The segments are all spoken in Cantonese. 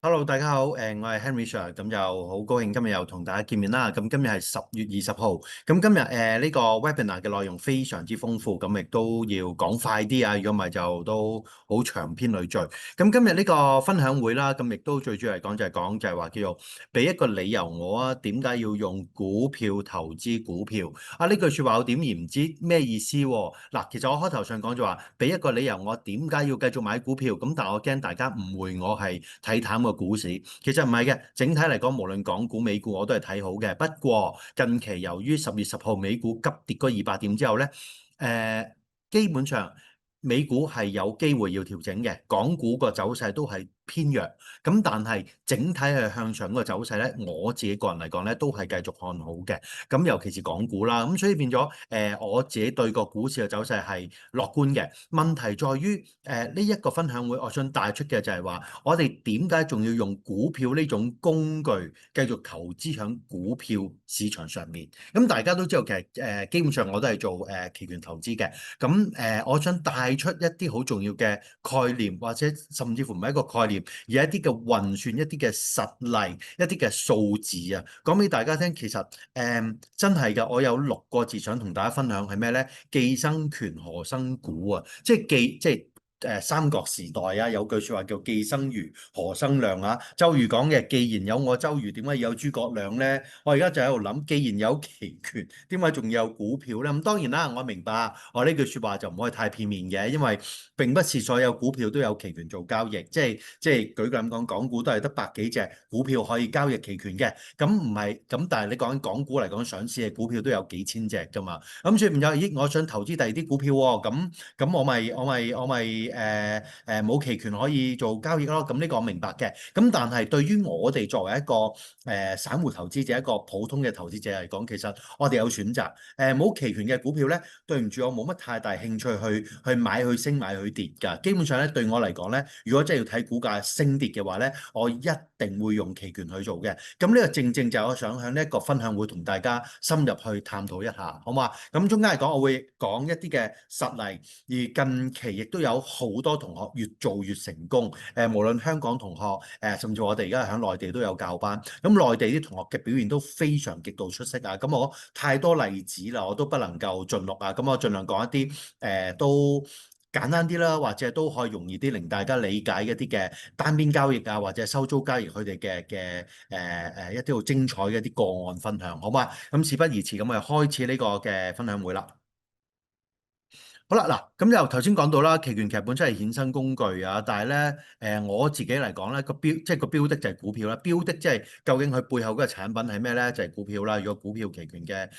Hello，大家好，我係 Henry Sir，咁就好高興今日又同大家見面啦。咁今日係10月20號，咁今日呢個 webinar 嘅內容非常之豐富，咁亦都要講快啲啊，如果唔係就都好長篇累贅。咁今日呢個分享會啦，咁亦都最主要嚟講就係話叫做俾一個理由我啊，點解要用股票投資股票啊？呢句説話我點而唔知咩意思喎？嗱，其實我開頭上講就話俾一個理由我點解要繼續買股票，咁但係我驚大家誤會我係睇淡個股市，其實唔係嘅。整體嚟講，無論港股、美股我都係睇好嘅。不過近期由於10月10號美股急跌嗰200點之後咧，基本上美股係有機會要調整嘅，港股個走勢都係偏弱。咁但係整體係向上嗰個走勢咧，我自己個人嚟講咧都係繼續看好嘅。咁尤其是港股啦，咁所以變咗我自己對個股市嘅走勢係樂觀嘅。問題在於呢一個分享會，我想帶出嘅就係話，我哋點解仲要用股票呢種工具繼續投資喺股票市場上面？咁大家都知道其實基本上我都係做期權投資嘅。咁我想帶出一啲好重要嘅概念，或者甚至乎唔係一個概念，而係一啲嘅運算、一啲嘅實例、一啲嘅數字啊，講俾大家聽。其實真係㗎，我有6個字想同大家分享係咩呢？既生權何生股啊！即係三國時代啊，有句説話叫既生瑜何生亮啊。周瑜講嘅，既然有我周瑜，點解要有諸葛亮呢？我而家就喺度諗，既然有期權，點解仲要有股票呢？咁當然啦，我明白我呢句説話就唔可以太片面嘅，因為並不是所有股票都有期權做交易。即係舉個咁講，港股都係得百幾隻股票可以交易期權嘅。咁唔係咁，但係你講緊港股嚟講，上市嘅股票都有幾千隻㗎嘛。咁所以唔有，咦？我想投資第二啲股票喎，咁我咪冇期權可以做交易咯。咁呢個我明白嘅。咁但係對於我哋作為一個散戶投資者，一個普通嘅投資者嚟講，其實我哋有選擇。冇期權嘅股票咧，對唔住，我冇乜太大興趣去買去升買去跌㗎。基本上咧，對我嚟講咧，如果真係要睇股價升跌嘅話咧，我一定會用期權去做嘅。咁呢個正正就係我想喺呢一個分享會同大家深入去探討一下，好嘛？咁中間嚟講，我會講一啲嘅實例，而近期亦都有好多同學越做越成功。無論香港同學，甚至我哋而家喺內地都有教班。咁內地啲同學嘅表現都非常極度出色啊！咁我太多例子啦，我都不能夠盡錄啊。咁我盡量講一啲都簡單啲啦，或者都可以容易啲令大家理解一啲嘅單邊交易啊，或者收租交易佢哋嘅一啲好精彩嘅一啲個案分享，好嘛？咁事不宜遲，咁我哋開始呢個嘅分享會啦。好啦，嗱，咁又頭先講到啦，期權其實本身係衍生工具啊，但係咧，我自己嚟講咧，即係個標的就係股票啦，標的即係究竟佢背後嗰個產品係咩咧？就係股票啦。如果股票期權嘅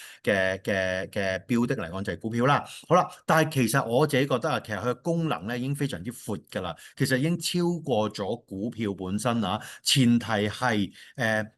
標的嚟講就係股票啦。好啦，但係其實我自己覺得啊，其實佢嘅功能咧已經非常之闊㗎啦，其實已經超過咗股票本身啊。前提係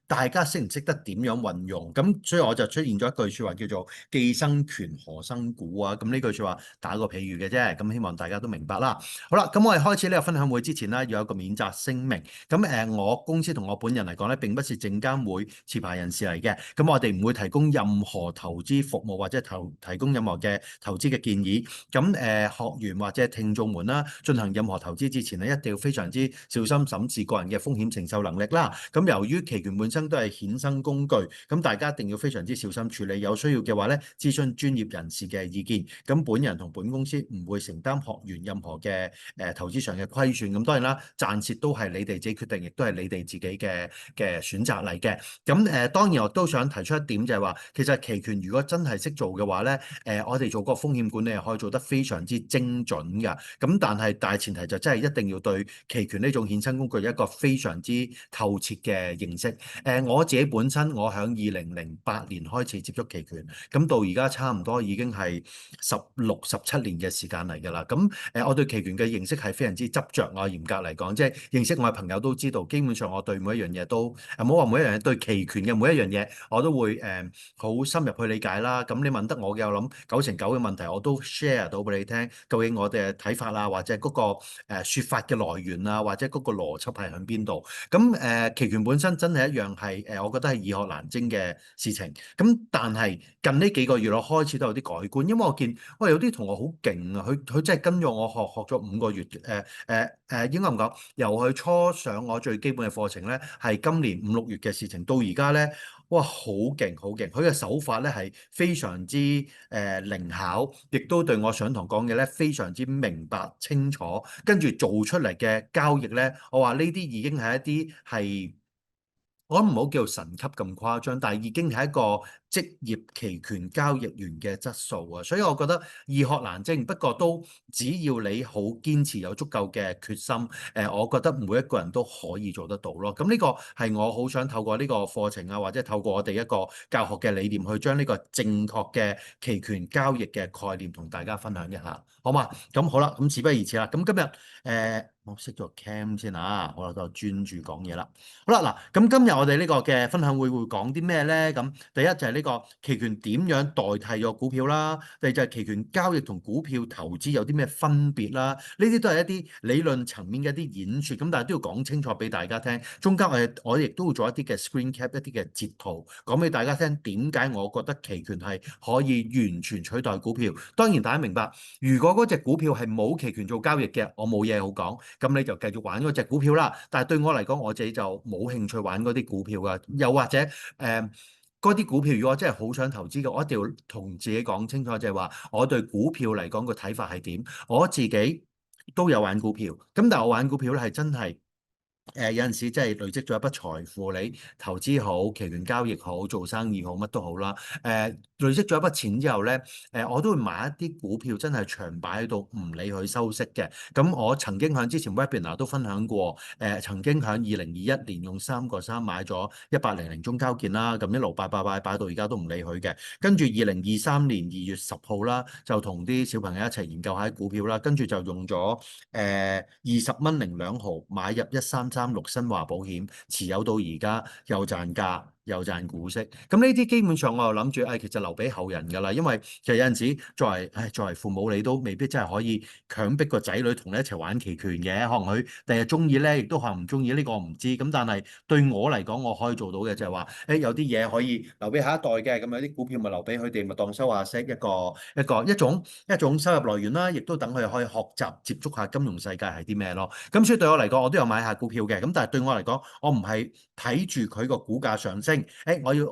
大家識唔識得點樣運用？咁所以我就出現咗一句説話叫做既生權何生股啊。咁呢句説話打個譬喻嘅啫，咁希望大家都明白啦。好啦，咁我哋開始呢個分享會之前咧，要有一個免責聲明。咁我公司同我本人嚟講咧，並不是證監會持牌人士嚟嘅。咁我哋唔會提供任何投資服務或者提供任何嘅投資嘅建議。咁學員或者聽眾們啦，進行任何投資之前咧，一定要非常之小心審視個人嘅風險承受能力啦。咁由於期權本身都係衍生工具，咁大家一定要非常之小心處理。有需要嘅話咧，諮詢專業人士嘅意見。咁本人同本公司唔會承擔學員任何嘅投資上嘅虧損。咁當然啦，賺蝕都係你哋自己決定，亦都係你哋自己嘅選擇嚟嘅。咁當然我都想提出一點就係話，其實期權如果真係識做嘅話咧，我哋做個風險管理係可以做得非常之精準㗎。咁但係大前提就真係一定要對期權呢種衍生工具有一個非常之透徹嘅認識。我自己本身我喺2008年開始接觸期權，咁到而家差唔多已經係16、17年嘅時間嚟㗎啦。咁我對期權嘅認識係非常之執着。我嚴格嚟講，即係認識我嘅朋友都知道，基本上我對每一樣嘢都唔好話每一樣嘢，對期權嘅每一樣嘢我都會好深入去理解啦。咁你問得我嘅，我諗99%嘅問題我都 share 到俾你聽，究竟我哋嘅睇法啊，或者嗰個説法嘅來源啊，或者嗰個邏輯係喺邊度？咁期權本身真係一樣係我覺得係易學難精嘅事情。咁但係近呢幾個月我開始都有啲改觀，因為我見有啲同學好勁啊！佢真係跟咗我學咗5個月應該咁講，由佢初上我最基本嘅課程咧，係今年5、6月嘅事情，到而家咧，哇，好勁好勁！佢嘅手法咧係非常之靈巧，亦都對我上堂講嘅咧非常之明白清楚，跟住做出嚟嘅交易咧，我話呢啲已經係一啲係。我唔好叫神級咁誇張，但係已經係一個職業期權交易員嘅質素啊！所以我覺得易學難精，不過都只要你好堅持，有足夠嘅決心，我覺得每一個人都可以做得到咯。咁呢個係我好想透過呢個課程啊，或者透過我哋一個教學嘅理念，去將呢個正確嘅期權交易嘅概念同大家分享一下，好嘛？咁好啦，咁事不宜遲啦。咁今日我熄咗 cam 先啊，我就專注講嘢啦。好啦，嗱，咁今日我哋呢個嘅分享會講啲咩呢？咁第一就係呢個期權點樣代替咗股票啦，第二就係期權交易同股票投資有啲咩分別啦？呢啲都係一啲理論層面嘅一啲演說，咁但係都要講清楚俾大家聽。中間我亦都會做一啲嘅 screen cap，一啲嘅截圖，講俾大家聽點解我覺得期權係可以完全取代股票。當然大家明白，如果嗰隻股票係冇期權做交易嘅，我冇嘢好講，咁你就繼續玩嗰隻股票啦。但係對我嚟講，我自己就冇興趣玩嗰啲股票㗎，又或者嗰啲股票，如果我真係好想投資嘅，我一定要同自己講清楚，就係話我對股票嚟講個睇法係點。我自己都有玩股票，咁但係我玩股票咧係真係。有陣時即係累積咗一筆財富，你投資好、期權交易好、做生意好，乜都好啦。累積咗一筆錢之後咧，我都會買一啲股票，真係長擺喺度，唔理佢收息嘅。咁我曾經喺之前 webinar 都分享過，曾經喺2021年用3個3買咗1800中交建啦，咁一路擺到而家都唔理佢嘅。跟住2023年2月10號啦，就同啲小朋友一齊研究下股票啦，跟住就用咗20蚊02毫買入1336新華保險，持有到而家又賺價又賺股息。咁呢啲基本上我又諗住，其實留俾後人㗎啦。因為其實有陣時作為父母，你都未必真係可以強迫個仔女同你一齊玩期權嘅。可能佢第日中意咧，亦都可能唔中意，呢個我唔知。咁但係對我嚟講，我可以做到嘅就係話，有啲嘢可以留俾下一代嘅。咁有啲股票咪留俾佢哋，咪當收下息，一種收入來源啦。亦都等佢哋可以學習接觸下金融世界係啲咩咯。咁所以對我嚟講，我都有買下股票嘅。咁但係對我嚟講，我唔係睇住佢個股價上升，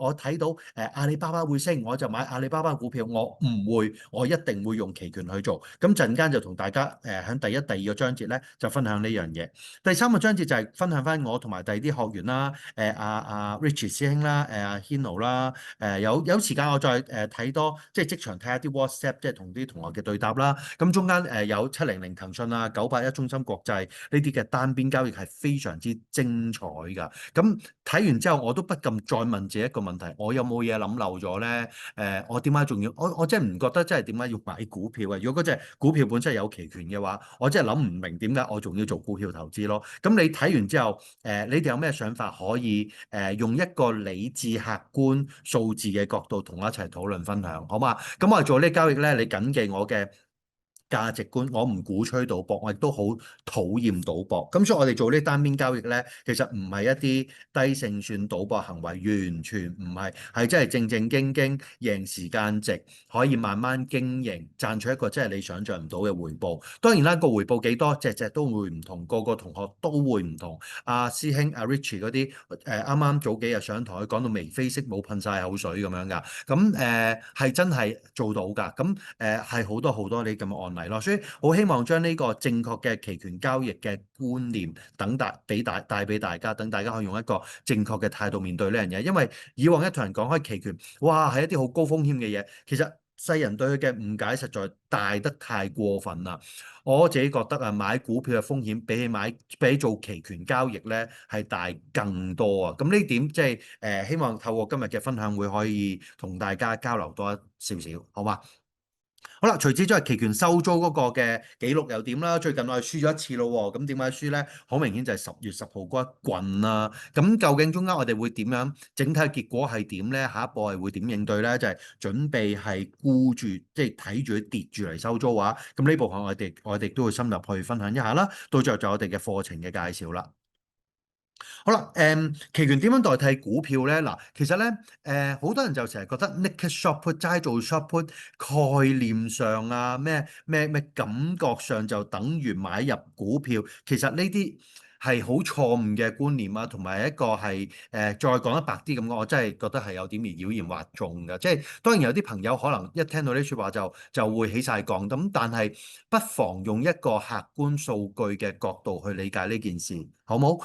我睇到阿里巴巴會升，我就買阿里巴巴股票。我唔會，我一定會用期權去做。咁陣間就同大家喺第一、第二個章節咧就分享呢樣嘢。第三個章節就係分享翻我同埋第二啲學員啦，阿 Richie 師兄啦，阿 Hino 啦，有時間我再睇多，即係即場睇下啲 WhatsApp，即係同啲同學嘅對答啦。咁中間有700騰訊啊、981中芯國際呢啲嘅單邊交易係非常之精彩㗎。咁睇完之後，我都不禁再問自己一個問題：我有冇嘢諗漏咗咧？我點解仲要？我真係唔覺得真係點解要買股票啊？如果嗰隻股票本身係有期權嘅話，我真係諗唔明點解我仲要做股票投資咯。咁你睇完之後，你哋有咩想法可以用一個理智、客觀、數字嘅角度同我一齊討論分享，好嘛？咁我哋做呢交易咧，你謹記我嘅價值觀，我唔鼓吹賭博，我亦都好討厭賭博。咁所以我哋做呢單邊交易咧，其實唔係一啲低勝算賭博行為，完全唔係，係真係正正經經贏時間值，可以慢慢經營，賺取一個真係你想象唔到嘅回報。當然啦，個回報幾多，隻隻都會唔同，個個同學都會唔同。阿師兄阿 Richie 嗰啲啱啱早幾日上台講到眉飛色舞，噴晒口水咁樣㗎。咁係真係做到㗎。咁係好多好多呢咁嘅案例咯。所以好希望將呢個正確嘅期權交易嘅觀念帶俾大家，等大家可以用一個正確嘅態度面對呢樣嘢。因為以往一同人講開期權，哇係一啲好高風險嘅嘢，其實世人對佢嘅誤解實在大得太過分啦。我自己覺得啊，買股票嘅風險比起做期權交易咧係大更多啊。咁呢點即係希望透過今日嘅分享會可以同大家交流多一少少，好嘛？好啦，除此之外，期權收租嗰個嘅記錄又點啦？最近我係輸咗一次咯喎，咁點解輸咧？好明顯就係10月10號嗰一棍啦。咁究竟中間我哋會點樣？整體結果係點咧？下一步係會點應對咧？就係準備係沽住，即係睇住佢跌住嚟收租啊！咁呢部分我哋都會深入去分享一下啦。到最後就我哋嘅課程嘅介紹啦。好啦，期權點樣代替股票咧？嗱，其實咧，好多人就成日覺得 naked short put 齋做 short put 概念上啊，咩感覺上就等於買入股票，其實呢啲係好錯誤嘅觀念啊，同埋一個係再講得白啲咁講，我真係覺得係有點兒妖言惑眾嘅。即係當然有啲朋友可能一聽到呢説話就會起晒槓咁，但係不妨用一個客觀數據嘅角度去理解呢件事，好冇？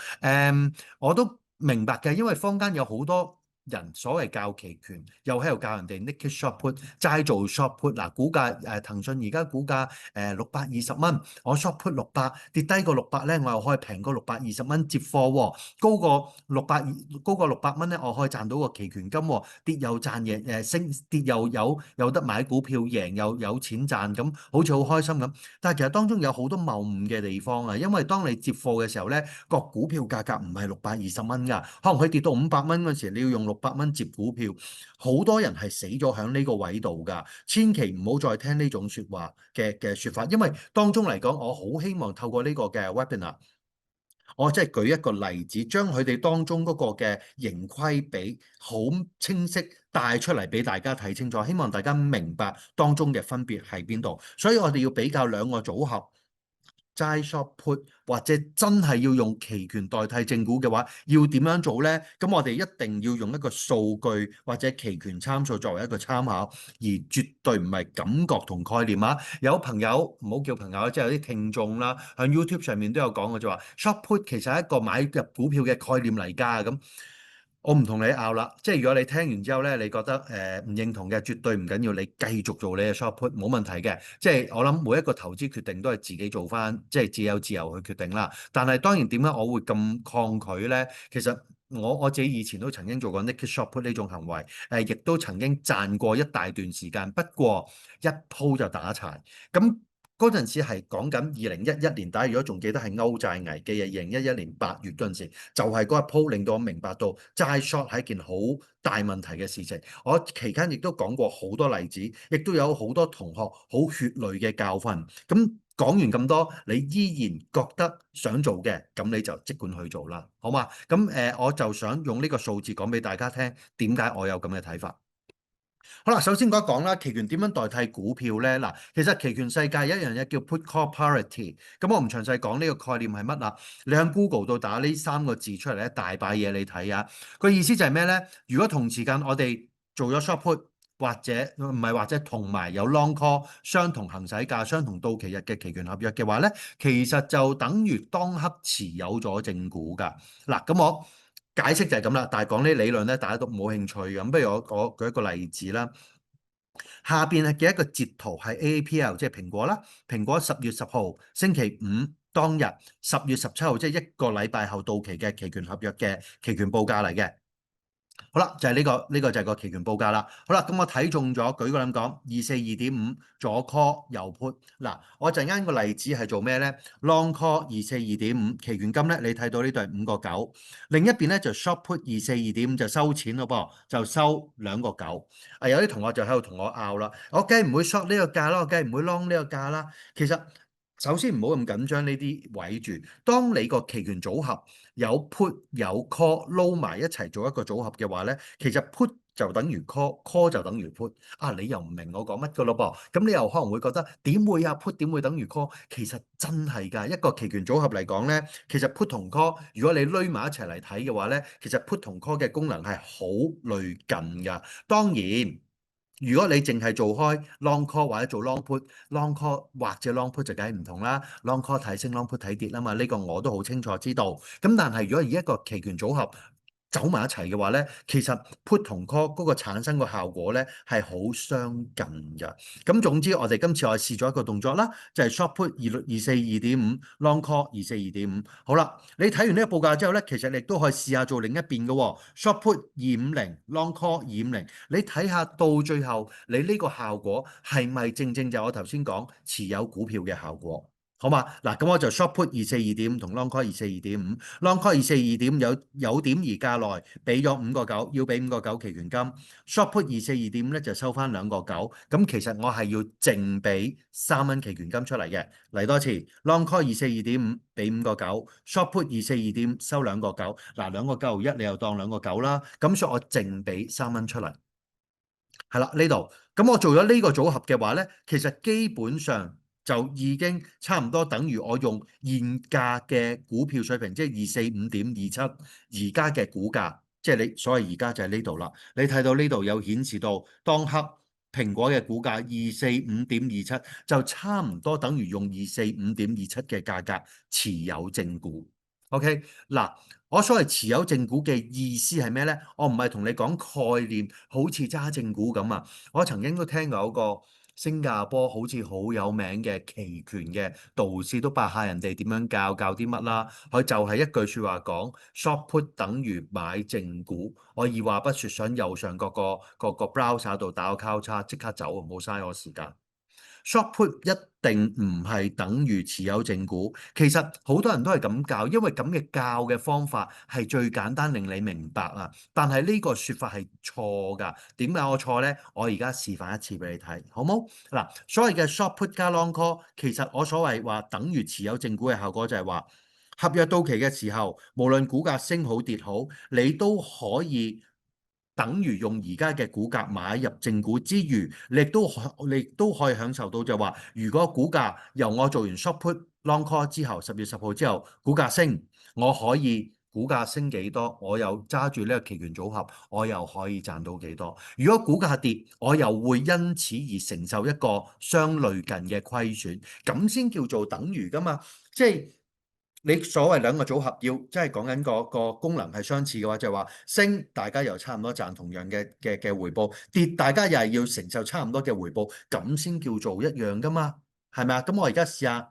我都明白嘅，因為坊間有好多人所謂教期權，又喺度教人哋 naked short put，齋做 short put。嗱，股價騰訊而家股價620蚊，我 short put 600，跌低過600咧，我又可以平過620蚊接貨喎，高過600蚊咧，我可以賺到個期權金喎，跌又賺嘢升，跌又有得買股票，贏又有錢賺，咁好似好開心咁。但係其實當中有好多謬誤嘅地方啊，因為當你接貨嘅時候咧，個股票價格唔係620蚊㗎，可能佢跌到500蚊嗰時，你要用600蚊接股票，好多人係死咗喺呢個位度㗎，千祈唔好再聽呢種説話嘅説法，因為當中嚟講，我好希望透過呢個嘅 webinar，我即係舉一個例子，將佢哋當中嗰個嘅盈虧比好清晰帶出嚟俾大家睇清楚，希望大家明白當中嘅分別喺邊度。所以我哋要比較兩個組合，齋 short put 或者真係要用期權代替正股嘅話，要點樣做呢？咁我哋一定要用一個數據或者期權參數作為一個參考，而絕對唔係感覺同概念啊！有朋友唔好叫朋友，即係有啲聽眾啦，喺 YouTube 上面都有講嘅，就話 short put 其實係一個買入股票嘅概念嚟㗎咁。我唔同你拗啦，即係如果你聽完之後咧，你覺得唔認同嘅，絕對唔緊要，你繼續做你嘅 short put 冇問題嘅。即係我諗每一個投資決定都係自己做翻，即係自由去決定啦。但係當然點解我會咁抗拒咧？其實我自己以前都曾經做過 naked short put 呢種行為，亦都曾經賺過一大段時間，不過一鋪就打柴咁。嗰陣時係講緊2011年，大家如果仲記得係歐債危機啊，2011年8月嗰陣時，就係嗰一鋪令到我明白到債 short 係一件好大問題嘅事情。我期間亦都講過好多例子，亦都有好多同學好血淚嘅教訓。咁講完咁多，你依然覺得想做嘅，咁你就即管去做啦，好嘛？咁我就想用呢個數字講俾大家聽，點解我有咁嘅睇法。好啦，首先講一講啦，期權點樣代替股票咧？嗱，其實期權世界有一樣嘢叫 put call parity，咁我唔詳細講呢個概念係乜啦。你喺 Google 度打呢3個字出嚟咧，大把嘢你睇啊。個意思就係咩咧？如果同時間我哋做咗 short put，或者唔係或者同埋有 long call 相同行使價、相同到期日嘅期權合約嘅話咧，其實就等於當刻持有咗正股㗎。嗱，咁我解釋就係咁啦，但係講呢理論咧，大家都冇興趣咁。不如我舉一個例子啦。下邊嘅一個截圖係 AAPL，即係蘋果啦。蘋果10月10號星期五當日10月17號，即係一個禮拜後到期嘅期權合約嘅期權報價嚟嘅。好啦，就係呢個就係個期權報價啦。好啦，咁我睇中咗，舉個例講242.5左 call 右 put。嗱，我陣間個例子係做咩咧？Long call 242.5期權金咧，你睇到呢度係5個9，另一邊咧就 short put 242.5就收錢咯噃，就收2個9。有啲同學就喺度同我拗啦，我梗係唔會 short 呢個價啦，我梗係唔會 long 呢個價啦。其實首先唔好咁緊張呢啲位住，當你個期權組合有 put 有 call 撈埋一齊做一個組合嘅話咧，其實 put 就等於 call，call 就等於 put。啊，你又唔明我講乜噶咯噃？咁你又可能會覺得點會啊？put 點會等於 call？其實真係㗎，一個期權組合嚟講咧，其實 put 同 call，如果你攣埋一齊嚟睇嘅話咧，其實 put 同 call 嘅功能係好類近㗎。當然。如果你淨係做開 long call 或者做 long put，long call 或者 long put 就梗係唔同啦。long call 睇升，long put 睇跌啊嘛，呢個我都好清楚知道。咁但係如果以一個期權組合走埋一齊嘅話咧，其實 put 同 call 嗰個產生個效果咧係好相近嘅。咁總之我哋今次我試咗一個動作啦，就係 short put 242.5，long call 242.5。好啦，你睇完呢個報價之後咧，其實你亦都可以試下做另一邊嘅喎，short put 250，long call 250。你睇下到最後你呢個效果係咪正正就我頭先講持有股票嘅效果？好嘛？嗱，咁我就 short put 242.5同 long call 242.5。long call 242.5有點而價內俾咗5.9，要俾5.9期權金。short put 242.5咧就收翻2.9。咁其實我係要淨俾3蚊期權金出嚟嘅。嚟多次，long call 242.5俾5.9，short put 242.5收2.9。嗱，2.91你又當2.9啦。咁所以我淨俾3蚊出嚟。係啦，呢度咁我做咗呢個組合嘅話呢，其實基本上就已經差唔多等於我用現價嘅股票水平，即係245.27而家嘅股價，即係你所謂而家就係呢度啦。你睇到呢度有顯示到當刻蘋果嘅股價245.27，就差唔多等於用245.27嘅價格持有正股。OK，嗱。我所謂持有正股嘅意思係咩呢？我唔係同你講概念，好似揸正股咁啊！我曾經都聽過一個新加坡好似好有名嘅期權嘅導師都白下人哋點樣教啲乜啦。佢就係一句説話講：short put 等於買正股。我二話不説，上右上角個 browser 度打個交叉，即刻走，唔好嘥我時間。short put 一定唔係等於持有正股，其實好多人都係咁教，因為咁嘅教嘅方法係最簡單令你明白啊。但係呢個説法係錯㗎。點解我錯呢？我而家示範一次俾你睇，好冇？嗱，所謂嘅 short put 加 long call，其實我所謂話等於持有正股嘅效果就係話，合約到期嘅時候，無論股價升好跌好，你都可以等於用而家嘅股價買入正股之餘，你亦都可以享受到就話，如果股價由我做完 short put long call 之後，10月10號之後股價升，我可以股價升幾多，我又揸住呢個期權組合，我又可以賺到幾多。如果股價跌，我又會因此而承受一個相類近嘅虧損，咁先叫做等於㗎嘛。即係你所謂兩個組合要即係講緊個功能係相似嘅話，就係話升大家又差唔多賺同樣嘅回報，跌大家又係要承受差唔多嘅回報，咁先叫做一樣㗎嘛，係咪啊？咁我而家試下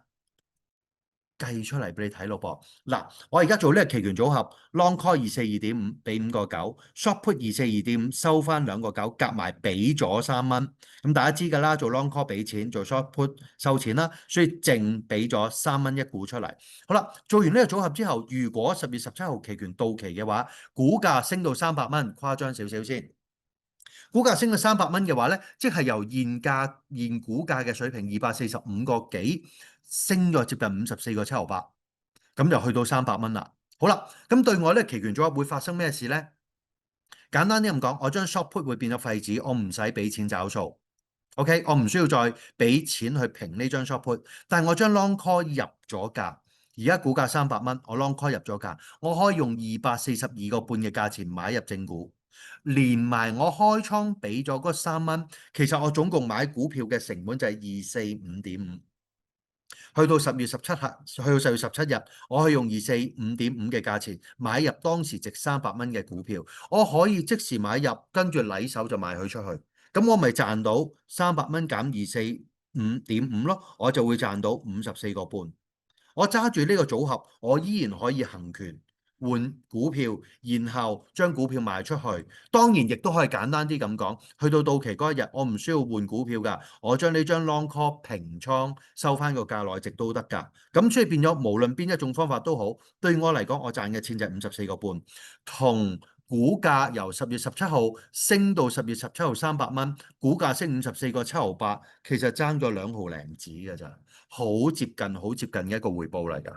計出嚟俾你睇咯噃。嗱，我而家做呢個期權組合，long call 242.5俾5.9，short put 242.5收翻2.9，夾埋俾咗3蚊。咁大家知㗎啦，做 long call 俾錢，做 short put 收錢啦，所以淨俾咗3蚊一股出嚟。好啦，做完呢個組合之後，如果10月17號期權到期嘅話，股價升到300蚊，誇張少少先。股價升到300蚊嘅話咧，即係由現股價嘅水平245個幾，升咗接近54.78，咁就去到300蚊啦。好啦，咁對我咧期權組合會發生咩事咧？簡單啲咁講，我將 short put 會變咗廢紙，我唔使俾錢找數。OK，我唔需要再俾錢去平呢張 short put，但係我將 long call 入咗價，而家股價300蚊，我 long call 入咗價，我可以用242.5嘅價錢買入正股，連埋我開倉俾咗嗰3蚊，其實我總共買股票嘅成本就係245.5。去到10月17日，我可以用245.5嘅價錢買入當時值300蚊嘅股票，我可以即時買入，跟住禮手就賣佢出去，咁我咪賺到300蚊減245.5咯，我就會賺到54.5。我揸住呢個組合，我依然可以行權換股票，然後將股票賣出去。當然亦都可以簡單啲咁講，去到期嗰一日，我唔需要換股票㗎，我將呢張 long call 平倉收翻個價內值都得㗎。咁所以變咗，無論邊一種方法都好，對我嚟講，我賺嘅錢就係54.5，同股價由10月17號升到10月17號300蚊，股價升54.78，其實爭咗2毫零子㗎咋。好接近、好接近嘅一個回報嚟㗎。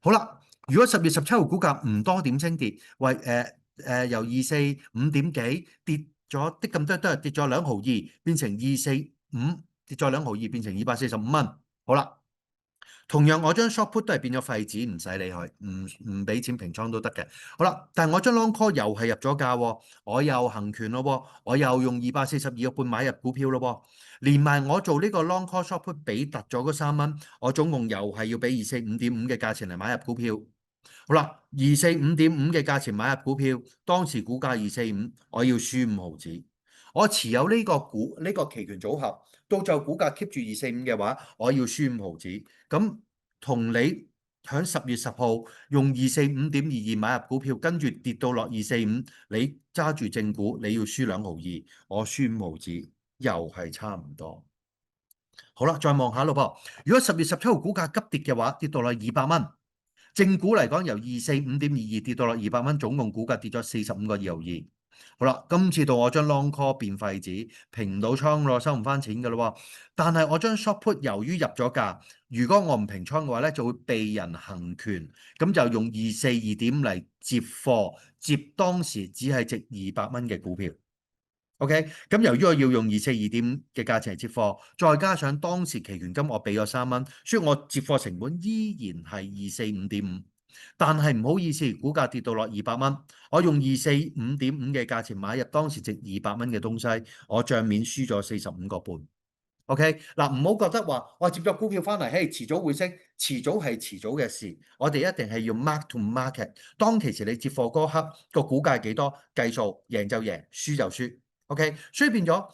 好啦，如果10月17號股價唔多點升跌，為由245點幾跌咗啲咁多，都係跌咗2毫2，變成245，跌咗2毫2，變成245蚊。好啦。同樣我將 short put 都係變咗廢紙，唔使理佢，唔俾錢平倉都得嘅。好啦，但係我將 long call 又係入咗價喎，我又行權咯，我又用242.5買入股票咯，連埋我做呢個 long call short put 俾突咗嗰3蚊，我總共又係要俾245.5嘅價錢嚟買入股票。好啦，245.5嘅價錢買入股票，當時股價245，我要輸5毫子。我持有呢個期權組合，到就股價 keep 住245嘅話，我要輸5毫子。咁同你喺10月10號用245.22買入股票，跟住跌到落245，你揸住正股，你要輸2毫2，我輸5毫子，又係差唔多。好啦，再望下咯噃。如果10月17號股價急跌嘅話，跌到落200蚊，正股嚟講由245.22跌到落200蚊，總共股價跌咗45.22。好啦，今次到我將 long call 變廢紙，平唔到倉咯，收唔翻錢㗎咯喎。但係我將 short put 由於入咗價，如果我唔平倉嘅話咧，就會被人行權，咁就用242.5嚟接貨，接當時只係值200蚊嘅股票。OK，咁由於我要用242.5嘅價錢嚟接貨，再加上當時期權金我俾咗3蚊，所以我接貨成本依然係245.5。但係唔好意思，股價跌到落200蚊，我用245.5嘅價錢買入當時值200蚊嘅東西，我帳面輸咗45.5。OK，嗱，唔好覺得話我接咗股票翻嚟，嘿，遲早會升，遲早係遲早嘅事。我哋一定係要 mark to market。當其時你接貨嗰刻個股價係幾多，計數，贏就贏，輸就輸。OK，所以變咗，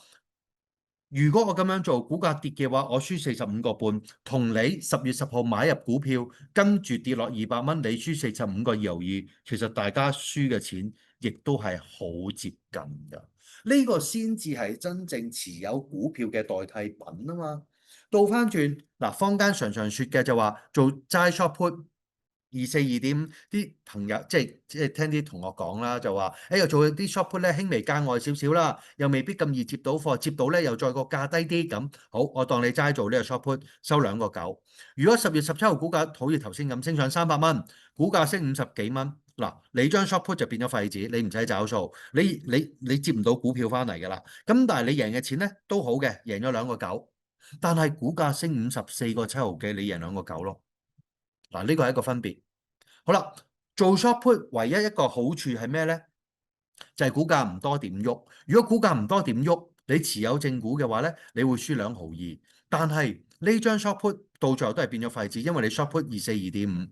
如果我咁樣做，股價跌嘅話，我輸45.5，同你10月10號買入股票，跟住跌落200蚊，你輸45.22，其實大家輸嘅錢亦都係好接近㗎。呢個先至係真正持有股票嘅代替品啊嘛。倒翻轉嗱，坊間常常説嘅就話做齋 short put。242.5啲朋友即係聽啲同學講啦，就話誒又做啲 short put 咧，輕微價外少少啦，又未必咁易接到貨，接到咧又再個價低啲咁。好，我當你齋做呢個 short put 收2.9。如果10月17號股價好似頭先咁升上300蚊，股價升50幾蚊，嗱你張 short put 就變咗廢紙，你唔使找數，你接唔到股票翻嚟㗎啦。咁但係你贏嘅錢咧都好嘅，贏咗2.9，但係股價升54.7幾，你贏2.9咯。嗱呢個係一個分別。好啦，做 short put 唯一一個好處係咩呢？就係股價唔多點喐。如果股價唔多點喐，你持有正股嘅話呢，你會輸2毫2。但係呢張 short put 到最後都係變咗廢紙，因為你 short put 242.5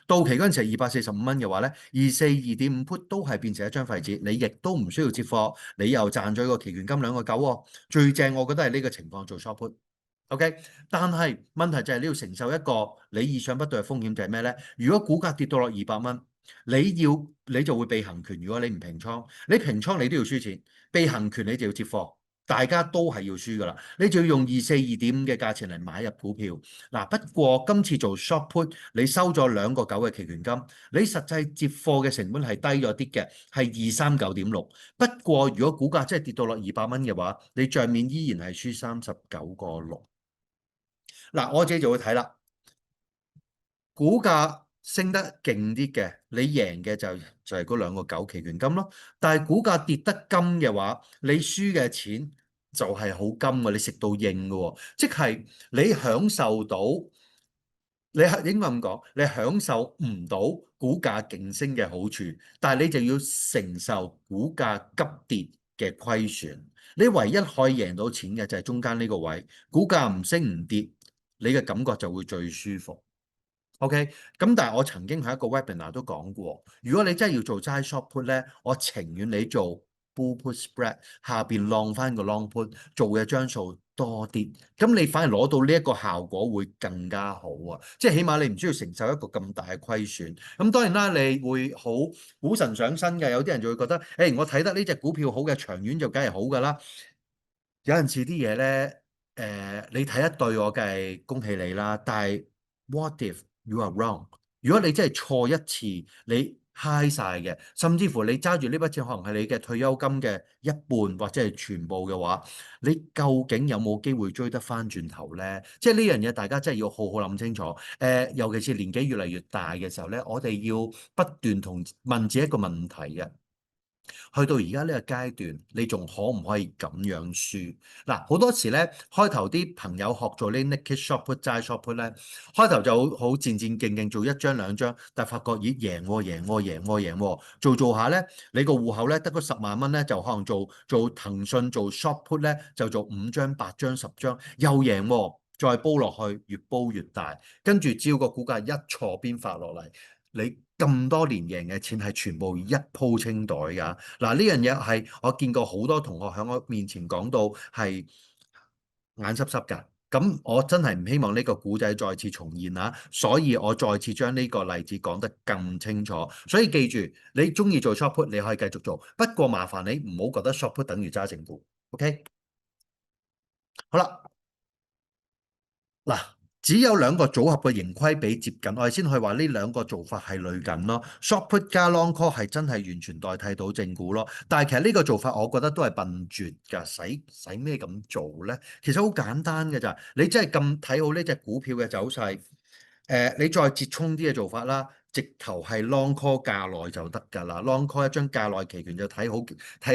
到期嗰陣時係245蚊嘅話呢，242.5 put 都係變成一張廢紙，你亦都唔需要接貨，你又賺咗個期權金2.9喎。最正我覺得係呢個情況做 short put。OK，但係問題就係你要承受一個你意想不到嘅風險，就係咩呢？如果股價跌到落200蚊，你就會被行權。如果你唔平倉，你平倉你都要輸錢，被行權你就要接貨，大家都係要輸噶啦。你就要用242.5嘅價錢嚟買入股票。嗱，不過今次做 short put，你收咗2.9嘅期權金，你實際接貨嘅成本係低咗啲嘅，係239.6。不過如果股價真係跌到落200蚊嘅話，你帳面依然係輸39.6。嗱，我自己就會睇啦，股價升得勁啲嘅，你贏嘅就係嗰2.9期權金咯。但係股價跌得金嘅話，你輸嘅錢就係好金嘅，你食到應嘅喎，即係你享受到，你係應該咁講，你享受唔到股價勁升嘅好處，但係你就要承受股價急跌嘅虧損。你唯一可以贏到錢嘅就係中間呢個位，股價唔升唔跌，你嘅感覺就會最舒服。OK，咁但係我曾經喺一個 webinar 都講過，如果你真係要做齋 short put 咧，我情願你做 bull put spread 下邊浪翻個 long put，做嘅張數多啲，咁你反而攞到呢一個效果會更加好啊！即係起碼你唔需要承受一個咁大嘅虧損。咁當然啦，你會好股神上身嘅，有啲人就會覺得，誒，我睇得呢隻股票好嘅，長遠就梗係好㗎啦。有陣時啲嘢咧，你睇一對我梗係恭喜你啦。但係 what if you are wrong？如果你真係錯一次，你 high 晒嘅，甚至乎你揸住呢筆錢可能係你嘅退休金嘅一半或者係全部嘅話，你究竟有冇機會追得翻轉頭咧？即係呢樣嘢，大家真係要好好諗清楚。尤其是年紀越嚟越大嘅時候咧，我哋要不斷問自己一個問題嘅。去到而家呢個階段，你仲可唔可以咁樣輸？嗱，好多時咧，開頭啲朋友學做呢 naked short put 齋 short put 咧，開頭就好戰戰兢兢做1張2張，但係發覺咦贏喎贏喎贏喎贏喎，做下咧，你個戶口咧得嗰10萬蚊咧，就可能做騰訊做 short put 咧，就做5張8張10張又贏喎，再煲落去越煲越大，跟住只要個股價一錯邊發落嚟。你咁多年贏嘅錢係全部一鋪清袋㗎。嗱，呢樣嘢係我見過好多同學喺我面前講到係眼濕濕㗎。咁我真係唔希望呢個古仔再次重現啊，所以我再次將呢個例子講得更清楚。所以記住，你中意做 short put 你可以繼續做，不過麻煩你唔好覺得 short put 等於揸正股。OK，好啦。嗱，只有兩個組合嘅盈虧比接近，我哋先可以話呢兩個做法係類近咯。Short put 加 long call 係真係完全代替到正股咯。但係其實呢個做法我覺得都係笨拙㗎，使咩咁做呢？其實好簡單㗎咋，你真係咁睇好呢隻股票嘅走勢。你再折衷啲嘅做法啦，直頭係 long call 價內就得㗎啦。long call 一張價內期權就睇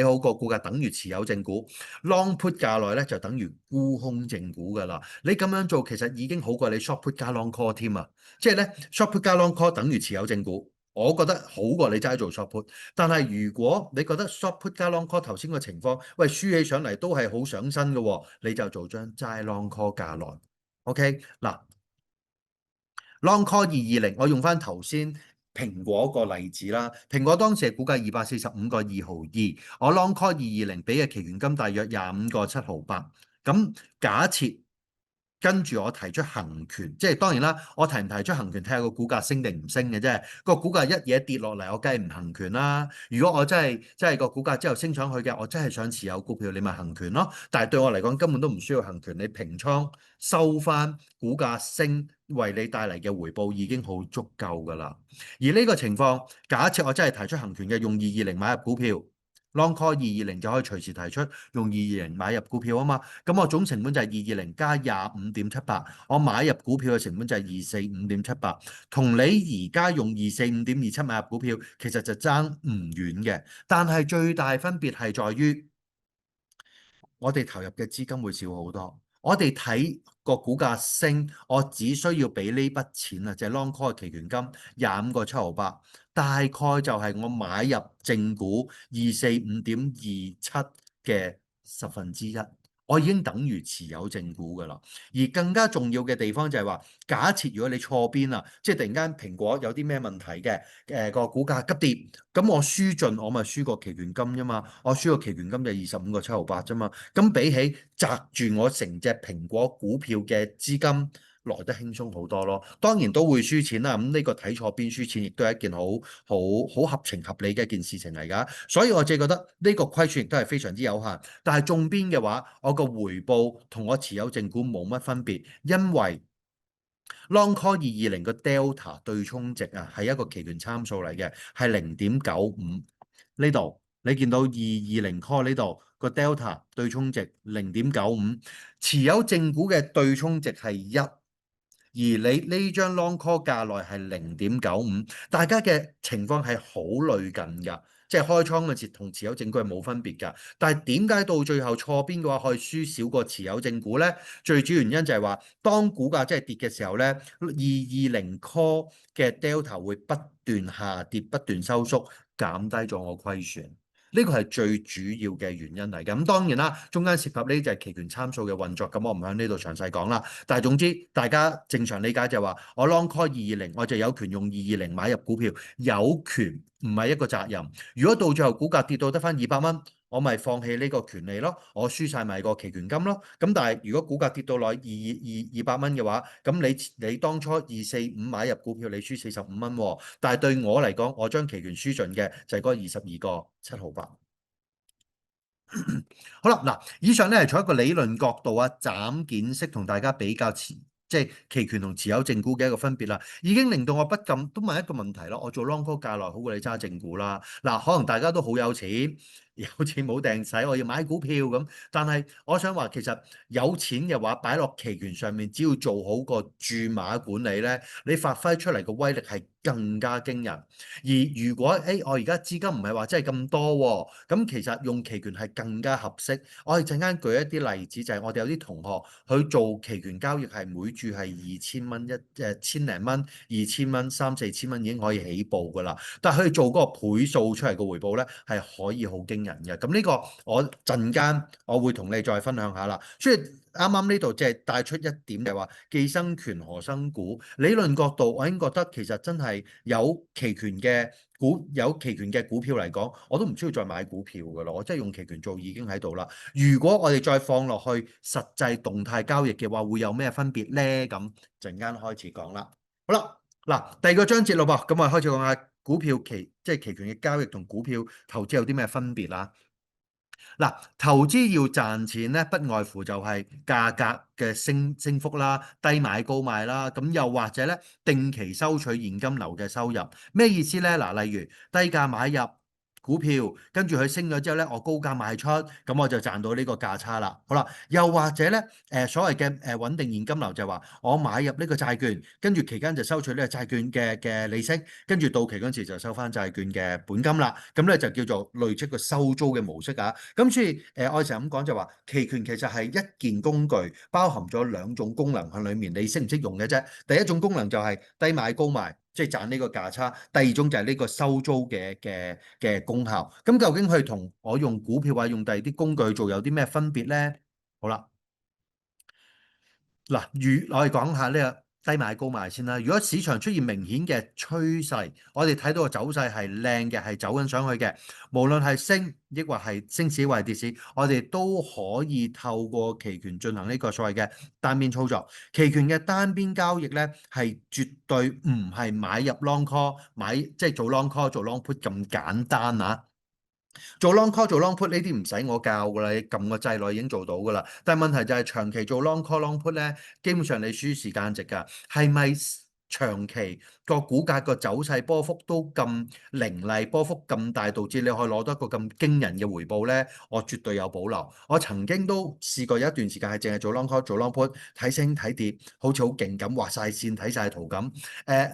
好個股價，等於持有正股。long put 價內咧就等於沽空正股㗎啦。你咁樣做其實已經好過你 short put 加 long call 添啊。即係咧 short put 加 long call 等於持有正股，我覺得好過你齋做 short put。但係如果你覺得 short put 加 long call 頭先個情況，喂輸起上嚟都係好上身嘅喎，你就做張齋 long call 價內。OK 嗱。Long call 220，我用翻頭先蘋果個例子啦。蘋果當時係估計245.2毫2，我 Long call 220俾嘅期權金大約25.7毫8。咁假設跟住我提出行權，即係當然啦，我提唔提出行權睇下個股價升定唔升嘅啫。個股價一嘢跌落嚟，我梗係唔行權啦。如果我真係個股價之後升上去嘅，我真係想持有股票，你咪行權咯。但係對我嚟講根本都唔需要行權，你平倉收翻股價升為你帶嚟嘅回報已經好足夠㗎啦。而呢個情況，假設我真係提出行權嘅，用220買入股票。Long call 220就可以隨時提出用220買入股票啊嘛，咁我總成本就係220加25.78，我買入股票嘅成本就係245.78，同你而家用245.27買入股票，其實就爭唔遠嘅，但係最大分別係在於我哋投入嘅資金會少好多。我哋睇個股價升，我只需要俾呢筆錢啊，就係 long call 嘅期權金25.7毫8，大概就係我買入正股245.27嘅1/10，我已經等於持有正股㗎啦。而更加重要嘅地方就係話，假設如果你錯邊啊，即係突然間蘋果有啲咩問題嘅，個股價急跌，咁我輸盡我咪輸個期權金啫嘛，我輸個期權金就25.7毫8啫嘛。咁比起擲住我成隻蘋果股票嘅資金來得輕鬆好多咯。當然都會輸錢啦，咁呢個睇錯邊輸錢亦都係一件好合情合理嘅一件事情嚟㗎。所以我淨係覺得呢個虧損亦都係非常之有限。但係中邊嘅話，我個回報同我持有正股冇乜分別，因為 Long call 220個 delta 對沖值啊，係一個期權參數嚟嘅，係0.95。呢度你見到220 call 呢度個 delta 對沖值0.95，持有正股嘅對沖值係1，而你呢張 long call 價內係0.95，大家嘅情況係好類近㗎。即係開倉嘅時同持有正股係冇分別㗎，但係點解到最後錯邊嘅話可以輸少過持有正股呢？最主要原因就係話，當股價真係跌嘅時候呢，220 call 嘅 delta 會不斷下跌、不斷收縮，減低咗我虧損。呢個係最主要嘅原因嚟嘅。咁當然啦，中間涉及呢就係期權參數嘅運作，咁我唔喺呢度詳細講啦。但係總之，大家正常理解就係話，我 long call 220，我就有權用220買入股票，有權唔係一個責任。如果到最後股價跌到得返200蚊，我咪放棄呢個權利咯，我輸晒埋個期權金咯。咁但係如果股價跌到落200蚊嘅話，咁你當初245買入股票，你輸45蚊喎。但係對我嚟講，我將期權輸盡嘅就係嗰22.7毫8。好啦，嗱，以上咧係從一個理論角度啊，斬件式同大家比較即係期權同持有正股嘅一個分別啦，已經令到我不禁都問一個問題咯。我做 long call 價內好過你揸正股啦。嗱，可能大家都好有錢，有錢冇掟使，我要買股票咁。但係我想話，其實有錢嘅話擺落期權上面，只要做好個注碼管理咧，你發揮出嚟嘅威力係更加驚人。而如果我而家資金唔係話真係咁多喎，咁其實用期權係更加合適。我哋陣間舉一啲例子，就係我哋有啲同學去做期權交易，係每注係2000蚊千零蚊、2000蚊、3、4千蚊已經可以起步㗎啦。但係佢哋做嗰個倍數出嚟嘅回報咧，係可以好驚人嘅。咁呢個我陣間我會同你再分享下啦。所以啱啱呢度即係帶出一點，就係話既生權何生股。理論角度，我已經覺得其實真係有期權嘅股票嚟講，我都唔需要再買股票㗎啦。我真係用期權做已經喺度啦。如果我哋再放落去實際動態交易嘅話，會有咩分別呢？咁陣間開始講啦。好啦，嗱，第二個章節咯噃，咁我開始講下股票即係期權嘅交易同股票投資有啲咩分別啦。嗱，投資要賺錢咧，不外乎就係價格嘅升幅啦、低買高賣啦，咁又或者咧定期收取現金流嘅收入。咩意思咧？嗱，例如低價買入股票，跟住佢升咗之後咧，我高價賣出，咁我就賺到呢個價差啦。好啦，又或者咧，所謂嘅穩定現金流就係話，我買入呢個債券，跟住期間就收取呢個債券嘅利息，跟住到期嗰陣時就收翻債券嘅本金啦。咁咧就叫做累積個收租嘅模式啊。咁所以我成日咁講就話，期權其實係一件工具，包含咗兩種功能喺裡面，你識唔識用嘅啫？第一種功能就係低買高賣，即係賺呢個價差；第二種就係呢個收租嘅功效。咁究竟佢同我用股票或者用第二啲工具做有啲咩分別呢？好啦。嗱，我哋講下呢個低買高賣先啦。如果市場出現明顯嘅趨勢，我哋睇到個走勢係靚嘅，係走緊上去嘅，無論係升抑或係升市或係跌市，我哋都可以透過期權進行呢個所謂嘅單邊操作。期權嘅單邊交易咧，係絕對唔係買入 long call 即係做 long call 做 long put 咁簡單啊！做 long call 做 long put 呢啲唔使我教噶啦，你撳個掣落已經做到噶啦。但係問題就係長期做 long call long put 咧，基本上你輸時間值㗎。係咪長期個股價個走勢波幅都咁凌厲，波幅咁大，導致你可以攞到一個咁驚人嘅回報咧？我絕對有保留。我曾經都試過有一段時間係淨係做 long call 做 long put，睇升睇跌，好似好勁咁，畫晒線睇晒圖咁。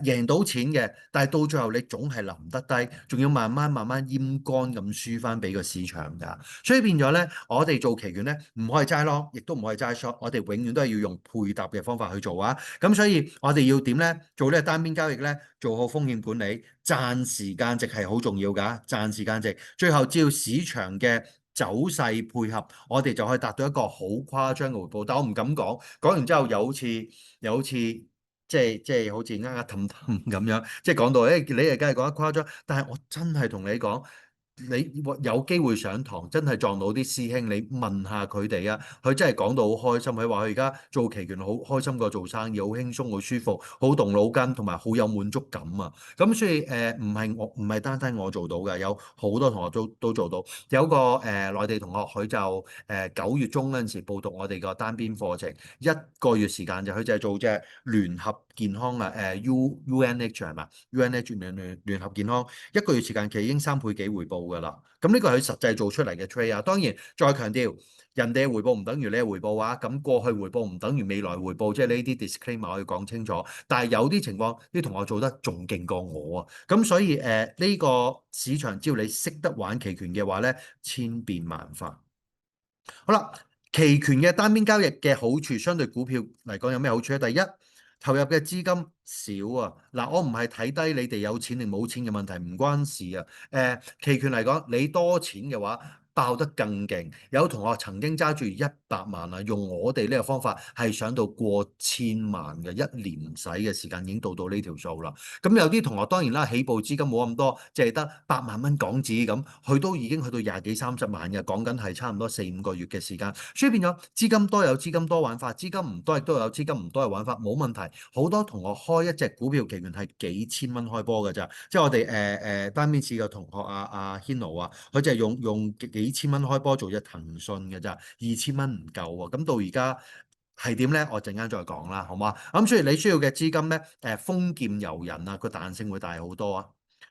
贏到錢嘅，但係到最後你總係留唔得低，仲要慢慢慢慢陰乾咁輸翻俾個市場㗎。所以變咗咧，我哋做期權咧，唔可以齋 long，亦都唔可以齋 short，我哋永遠都係要用配搭嘅方法去做啊。咁所以我哋要點咧？做呢個單邊交易咧，做好風險管理，賺時間值係好重要㗎。賺時間值，最後只要市場嘅走勢配合，我哋就可以達到一個好誇張嘅回報。但我唔敢講，講完之後又好似即係好似呃氹氹咁樣，即係講到誒，你誒梗係講得誇張，但係我真係同你講，你有機會上堂，真係撞到啲師兄，你問下佢哋啊，佢真係講到好開心，佢話佢而家做期權好開心過做生意，好輕鬆，好舒服，好動腦筋，同埋好有滿足感啊！咁所以唔係單單我做到嘅，有好多同學都做到。有個內地同學，佢就9月中嗰陣時報讀我哋個單邊課程，一個月時間就佢就係做隻聯合健康啊UNH 係嘛？UNH 聯合健康一個月時間其實已經3倍幾回報㗎啦。咁呢個係佢實際做出嚟嘅 trade 啊。當然再強調，人哋嘅回報唔等於你嘅回報啊。咁過去回報唔等於未來回報，即係呢啲 disclaimer 我要講清楚。但係有啲情況啲同學做得仲勁過我啊。咁所以呢個市場只要你識得玩期權嘅話咧，千變萬化。好啦，期權嘅單邊交易嘅好處，相對股票嚟講有咩好處咧？第一，投入嘅資金少啊。嗱，我唔係睇低你哋有錢定冇錢嘅問題，唔關事啊。期權嚟講，你多錢嘅話，爆得更勁。有同學曾經揸住100萬啊，用我哋呢個方法係上到過千萬嘅，一年唔使嘅時間已經到呢條數啦。咁有啲同學當然啦，起步資金冇咁多，淨係得8萬蚊港紙咁，佢都已經去到20幾30萬嘅，講緊係差唔多4、5個月嘅時間。所以變咗資金多有資金多玩法，資金唔多亦都有資金唔多嘅玩法，冇問題。好多同學開一隻股票期權係幾千蚊開波㗎咋，即係我哋單邊市嘅同學阿 Hino 啊，佢就係用幾千蚊開波做隻騰訊嘅咋，2000蚊唔夠喎。咁到而家係點咧？我陣間再講啦，好嗎？咁所以你需要嘅資金咧，豐儉由人啊，個彈性會大好多啊。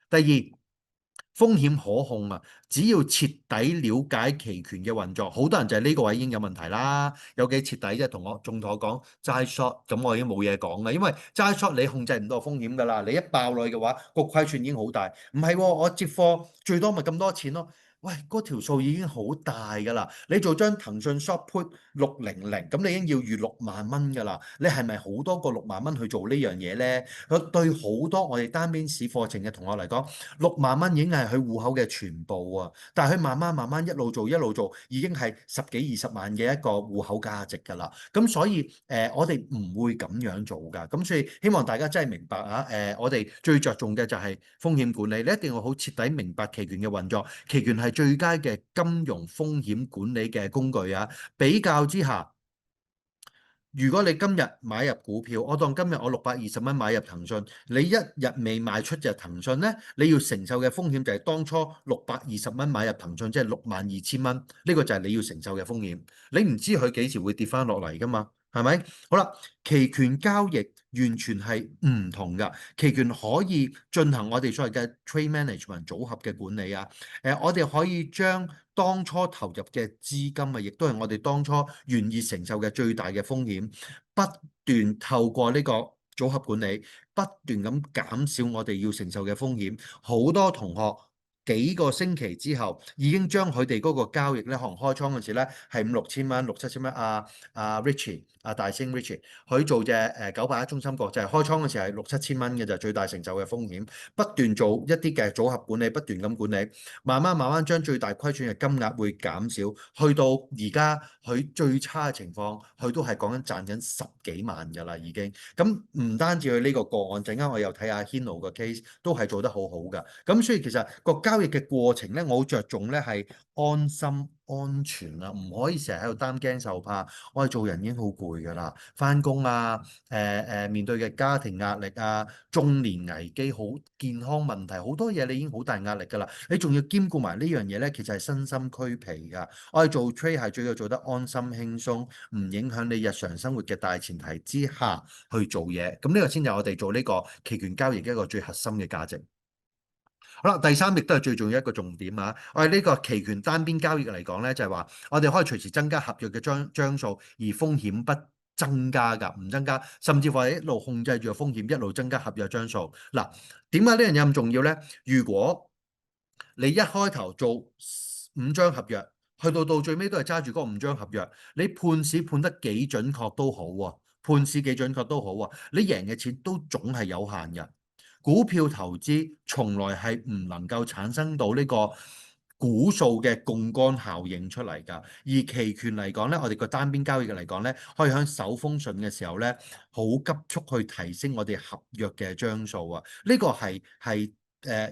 第二，風險可控啊！只要徹底了解期權嘅運作，好多人就係呢個位已經有問題啦。有幾徹底啫？同我講齋 short，咁我已經冇嘢講啦。因為齋 short 你控制唔到風險㗎啦，你一爆落去嘅話，個虧損已經好大。唔係喎，我接貨最多咪咁多錢咯。喂，嗰條數已經好大㗎啦！你做張騰訊 short put 600，咁你已經要預6萬蚊㗎啦。你係咪好多個6萬蚊去做呢樣嘢咧？對好多我哋單邊市課程嘅同學嚟講，6萬蚊已經係佢戶口嘅全部啊！但係佢慢慢慢慢一路做一路做，已經係十幾20萬嘅一個戶口價值㗎啦。咁所以我哋唔會咁樣做㗎。咁所以希望大家真係明白啊！我哋最着重嘅就係風險管理，你一定要好徹底明白期權嘅運作。期權係最佳嘅金融風險管理嘅工具啊！比較之下，如果你今日買入股票，我當今日我620蚊買入騰訊，你一日未賣出隻騰訊呢，你要承受嘅風險就係當初620蚊買入騰訊，即係62,000蚊，呢個就係你要承受嘅風險。你唔知佢幾時會跌翻落嚟噶嘛，係咪？好啦，期權交易完全係唔同噶，期權可以進行我哋所謂嘅 trade management 組合嘅管理啊。我哋可以將當初投入嘅資金啊，亦都係我哋當初願意承受嘅最大嘅風險，不斷透過呢個組合管理，不斷咁減少我哋要承受嘅風險。好多同學幾個星期之後已經將佢哋嗰個交易咧，可能開倉嗰時咧係5,000-6,000蚊、6,000-7,000蚊。Richie 大星 Richie 佢做隻981中心國就係開倉嗰時係6,000-7,000蚊嘅，就最大承受嘅風險。不斷做一啲嘅組合管理，不斷咁管理，慢慢將最大虧損嘅金額會減少，去到而家佢最差嘅情況，佢都係講緊賺緊十幾萬㗎啦已經。咁唔單止佢呢個個案，陣間我又睇下 Hino 個 case 都係做得好好㗎。咁所以其實個交易嘅過程咧，我好着重咧係安心安全啊，唔可以成日喺度擔驚受怕。我哋做人已經好攰㗎啦，翻工啊，面對嘅家庭壓力啊，中年危機，好健康問題，好多嘢你已經好大壓力㗎啦。你仲要兼顧埋呢樣嘢咧，其實係身心俱疲㗎。我哋做 trade 係最要做得安心輕鬆，唔影響你日常生活嘅大前提之下去做嘢。咁呢個先係我哋做呢個期權交易嘅一個最核心嘅價值。好啦，第三亦都係最重要一個重點啊！我哋呢個期權單邊交易嚟講咧，就係話我哋可以隨時增加合約嘅張數，而風險不增加㗎，唔增加，甚至乎係一路控制住個風險，一路增加合約張數。嗱，點解呢樣嘢咁重要咧？如果你一開頭做5張合約，去到最尾都係揸住嗰5張合約，你判市判得幾準確都好喎，判市幾準確都好喎，你贏嘅錢都總係有限嘅。股票投資從來係唔能夠產生到呢個股數嘅槓桿效應出嚟㗎，而期權嚟講咧，我哋個單邊交易嘅嚟講咧，可以喺手風順嘅時候咧，好急速去提升我哋合約嘅張數啊！呢個係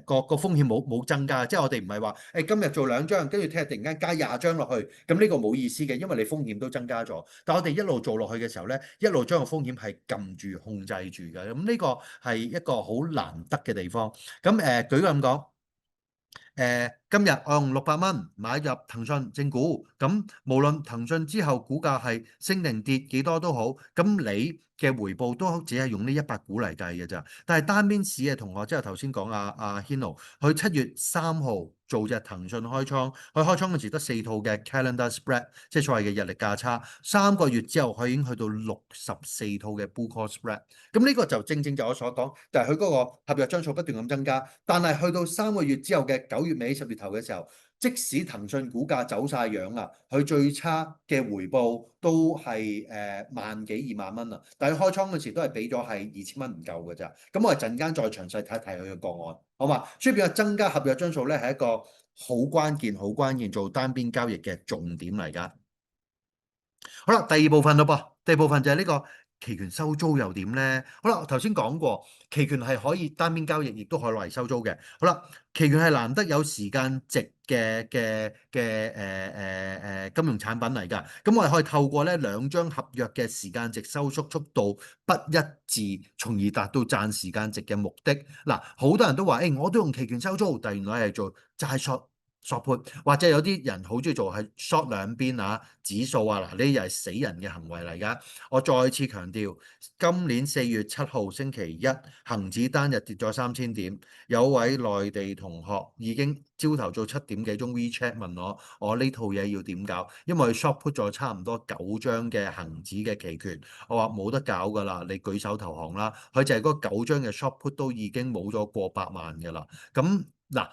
個風險冇增加，即係我哋唔係話今日做2張，跟住聽日突然間加20張落去，咁呢個冇意思嘅，因為你風險都增加咗。但我哋一路做落去嘅時候咧，一路將個風險係撳住控制住嘅，咁呢個係一個好難得嘅地方。咁舉個咁講。今日我用600蚊買入騰訊正股，咁無論騰訊之後股價係升定跌幾多都好，咁你嘅回報都只係用呢100股嚟計嘅咋。但係單邊市嘅同學，即係頭先講阿 Hino，佢7月3號做隻騰訊開倉，佢開倉嗰時得4套嘅 calendar spread，即係所謂嘅日曆價差。3個月之後，佢已經去到64套嘅 bull call spread。咁呢個就正正就我所講，就係佢嗰個合約張數不斷咁增加，但係去到3個月之後嘅9月尾10月頭嘅時候，即使騰訊股價走晒樣啦，佢最差嘅回報都係萬幾2萬蚊啊！但係開倉嗰時都係俾咗係2,000蚊唔夠㗎咋。咁我哋陣間再詳細睇一睇佢嘅個案，好嘛？所以變咗增加合約張數咧係一個好關鍵、好關鍵做單邊交易嘅重點嚟㗎。好啦，第二部分咯噃，第二部分就係呢個期權收租又點咧？好啦，頭先講過，期權係可以單邊交易，亦都可以攞嚟收租嘅。好啦，期權係難得有時間值嘅金融產品嚟㗎。咁我哋可以透過咧2張合約嘅時間值收縮速度不一致，從而達到賺時間值嘅目的。嗱，好多人都話，我都用期權收租，但係原來係做齋 short put，或者有啲人好中意做係 short 兩邊啊，指數啊，嗱，呢又係死人嘅行為嚟㗎。我再次強調，今年4月7號星期一，恒指單日跌咗3000點，有位內地同學已經朝頭早7點幾鐘 WeChat 問我呢套嘢要點搞，因為 short put 咗差唔多9張嘅恒指嘅期權，我話冇得搞㗎啦，你舉手投降啦。佢就係嗰9張嘅 short put 都已經冇咗過百萬㗎啦，咁。嗱，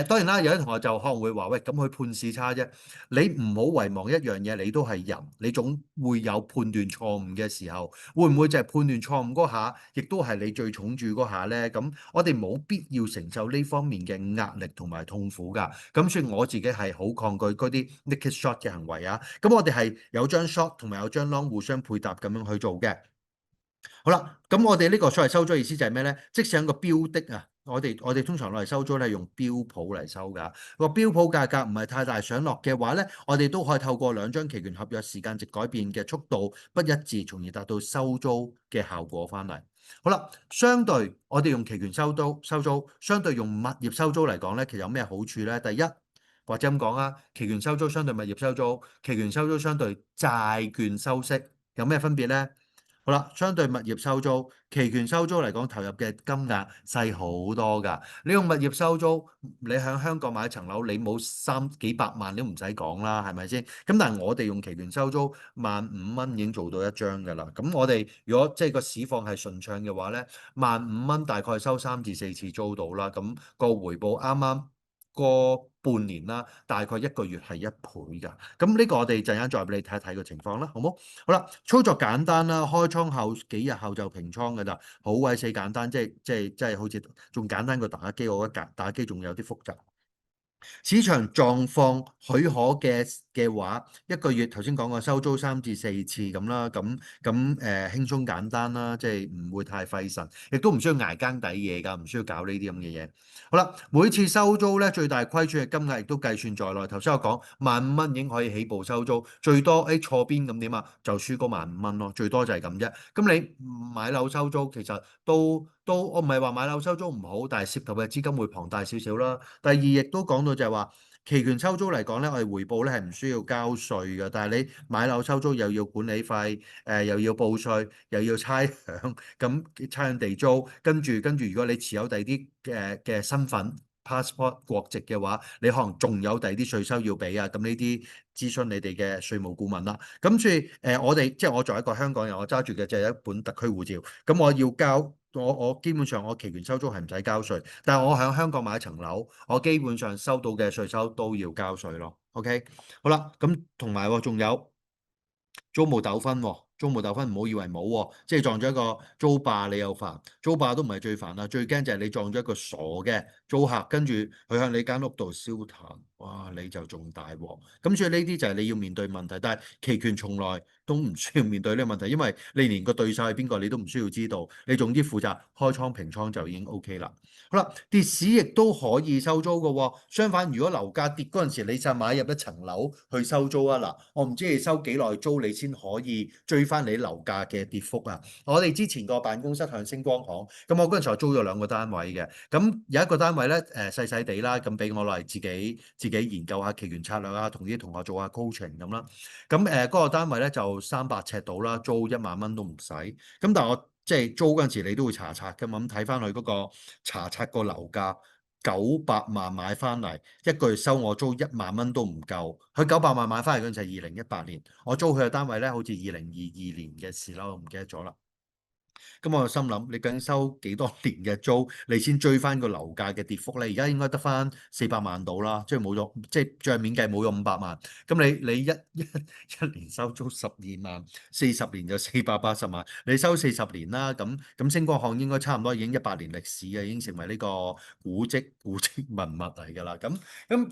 當然啦，有啲同學就可能會話，喂，咁佢判市差啫。你唔好遺忘一樣嘢，你都係人，你總會有判斷錯誤嘅時候，會唔會就係判斷錯誤嗰下，亦都係你最重注嗰下呢？咁我哋冇必要承受呢方面嘅壓力同埋痛苦㗎。咁所以我自己係好抗拒嗰啲 naked short 嘅行為啊。咁我哋係有張 short 同埋有張 long 互相配搭咁樣去做嘅。好啦，咁我哋呢個所謂收租意思就係咩呢？即使喺個標的啊。我哋通常攞嚟收租咧，用標普嚟收㗎。個標普價格唔係太大上落嘅話咧，我哋都可以透過兩張期權合約時間值改變嘅速度不一致，從而達到收租嘅效果翻嚟。好啦，相對我哋用期權收租，相對用物業收租嚟講咧，其實有咩好處咧？第一，或者咁講啊，期權收租相對物業收租，期權收租相對債券收息，有咩分別咧？好啦，相對物業收租，期權收租嚟講，投入嘅金額細好多㗎。你用物業收租，你喺香港買一層樓，你冇三幾百萬你都唔使講啦，係咪先？咁但係我哋用期權收租，15,000已經做到一張㗎啦。咁我哋如果即係個市況係順暢嘅話咧，15,000大概收3至4次租到啦。咁個回報啱啱過半年啦，大概一個月係1倍㗎。咁呢個我哋陣間再俾你睇一睇個情況啦，好冇？好啦，操作簡單啦，開倉後幾日後就平倉㗎咋，好鬼死簡單，即係好似仲簡單過打機，我覺得打機仲有啲複雜。市場狀況許可嘅話，一個月頭先講過收租3至4次咁啦，咁輕鬆簡單啦，即係唔會太費神，亦都唔需要捱更抵夜㗎，唔需要搞呢啲咁嘅嘢。好啦，每次收租咧最大虧損嘅金額亦都計算在內。頭先我講15,000已經可以起步收租，最多錯邊咁點啊？就輸嗰15,000咯，最多就係咁啫。咁你買樓收租其實都我唔係話買樓收租唔好，但係涉及嘅資金會龐大少少啦。第二亦都講到就係話期權收租嚟講咧，我哋回報咧係唔需要交稅嘅，但係你買樓收租又要管理費，又要報稅，又要差餉，咁差餉地租，跟住如果你持有第二啲嘅身份 passport 國籍嘅話，你可能仲有第二啲稅收要俾啊，咁呢啲諮詢你哋嘅稅務顧問啦。咁所以我哋即係我作為一個香港人，我揸住嘅就係一本特區護照，咁我要交。我基本上我期權收租係唔使交稅，但係我喺香港買一層樓，我基本上收到嘅稅收都要交稅咯。OK，好啦，咁同埋仲有租務糾紛喎，租務糾紛唔好以為冇喎，即係撞咗一個租霸你又煩，租霸都唔係最煩啦，最驚就係你撞咗一個傻嘅租客，跟住佢向你間屋度燒炭，哇你就仲大鑊。咁所以呢啲就係你要面對問題，但係期權從來都唔需要面對呢個問題，因為你連個對手係邊個你都唔需要知道，你總之負責開倉平倉就已經 OK 啦。好啦，跌市亦都可以收租嘅喎。相反，如果樓價跌嗰陣時，你就買入一層樓去收租啊！嗱，我唔知你收幾耐租，你先可以追翻你樓價嘅跌幅啊！我哋之前個辦公室向星光行，咁我嗰陣時候租咗2個單位嘅，咁有一個單位咧細細地啦，咁俾我落嚟自己研究下期權策略啊，同啲同學做下 coaching 咁啦。咁嗰個單位咧就300尺到啦，租10,000蚊都唔使。咁但係我即係租嗰陣時，你都會查冊㗎嘛？咁睇翻佢嗰個查冊個樓價900萬買翻嚟，一個月收我租10,000蚊都唔夠。佢900萬買翻嚟嗰陣就係2018年，我租佢嘅單位咧，好似2022年嘅事啦，我唔記得咗啦。咁我就心諗，你究竟收幾多年嘅租，你先追翻個樓價嘅跌幅咧？而家應該得翻400萬到啦，即係冇咗，即係帳面計冇咗500萬。咁你一年收租12萬，40年就480萬，你收40年啦。咁星光行應該差唔多已經100年歷史嘅，已經成為呢個古蹟文物嚟㗎啦。咁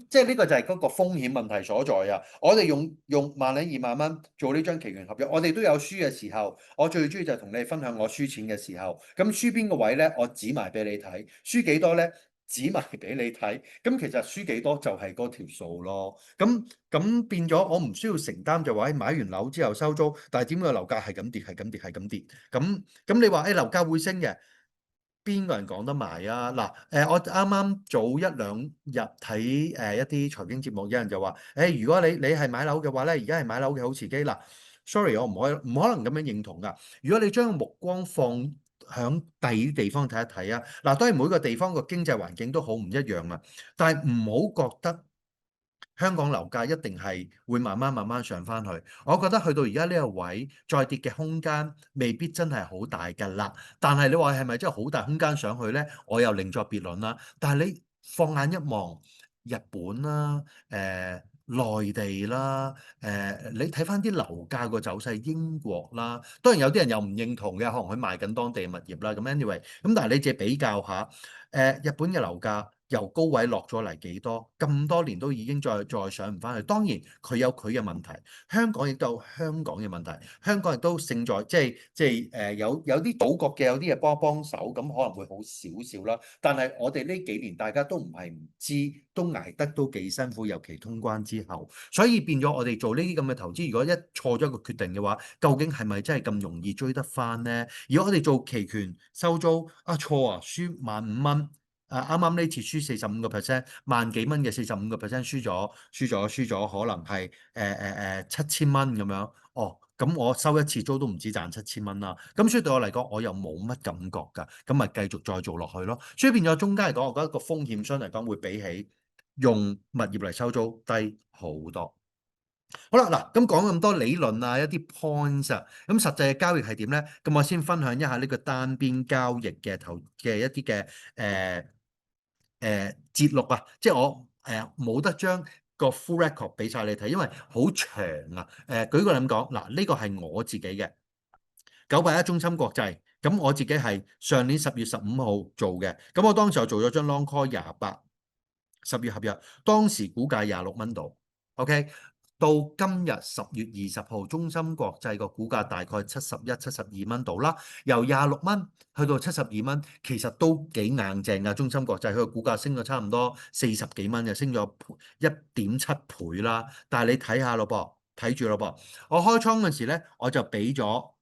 即係呢個就係嗰個風險問題所在啊！我哋用萬零2萬蚊做呢張期權合約，我哋都有輸嘅時候。我最中意就係同你分享我輸錢嘅時候。咁輸邊個位咧？我指埋俾你睇。輸幾多咧？指埋俾你睇。咁其實輸幾多就係嗰條數咯。咁變咗我唔需要承擔就話，買完樓之後收租，但係點解樓價係咁跌，係咁跌，係咁跌？咁你話樓價會升嘅？邊個人講得埋啊？嗱，我啱啱早1-2日睇一啲財經節目，有人就話，如果你係買樓嘅話咧，而家係買樓嘅好時機。嗱，sorry，我唔可能咁樣認同㗎。如果你將目光放響第二啲地方睇一睇啊，嗱，當然每個地方個經濟環境都好唔一樣啊，但係唔好覺得香港樓價一定係會慢慢慢慢上翻去，我覺得去到而家呢個位再跌嘅空間未必真係好大㗎啦。但係你話係咪真係好大空間上去呢？我又另作別論啦。但係你放眼一望，日本啦、內地啦、你睇翻啲樓價個走勢，英國啦，當然有啲人又唔認同嘅，可能佢賣緊當地物業啦。咁 anyway，咁但係你借比較下，日本嘅樓價。由高位落咗嚟幾多？咁多年都已經再上唔翻去。當然佢有佢嘅問題，香港亦都有香港嘅問題。香港亦都勝在即係有啲祖國嘅有啲嘢幫手，咁可能會好少少啦。但係我哋呢幾年大家都唔係唔知，都捱得都幾辛苦，尤其通關之後，所以變咗我哋做呢啲咁嘅投資，如果一錯咗一個決定嘅話，究竟係咪真係咁容易追得翻呢？如果我哋做期權收租啊，錯啊，輸15,000蚊。啱啱呢次輸45%，萬幾蚊嘅45%輸咗，可能係7000蚊咁樣。哦，咁我收一次租都唔止賺7000蚊啦。咁所以對我嚟講，我又冇乜感覺㗎。咁咪繼續再做落去咯。所以變咗中間嚟講，我覺得個風險相對嚟講會比起用物業嚟收租低好多。好啦，嗱，咁講咁多理論啊，一啲 points 啊，咁實際嘅交易係點咧？咁我先分享一下呢個單邊交易嘅一啲嘅節錄啊，即係我冇得將個 full record 俾晒你睇，因為好長啊。舉個例咁講，嗱，呢個係我自己嘅981中芯國際，咁我自己係上年10月15號做嘅，咁我當時我做咗張 long call 28十月合約，當時股價26蚊度，OK。到今日10月20號，中芯國際個股價大概71、72蚊度啦，由26蚊去到72蚊，其實都幾硬淨㗎。中芯國際佢個股價升咗差唔多40幾蚊，就升咗1.7倍啦。但係你睇下咯噃，睇住咯噃，我開倉嗰時咧，我就俾咗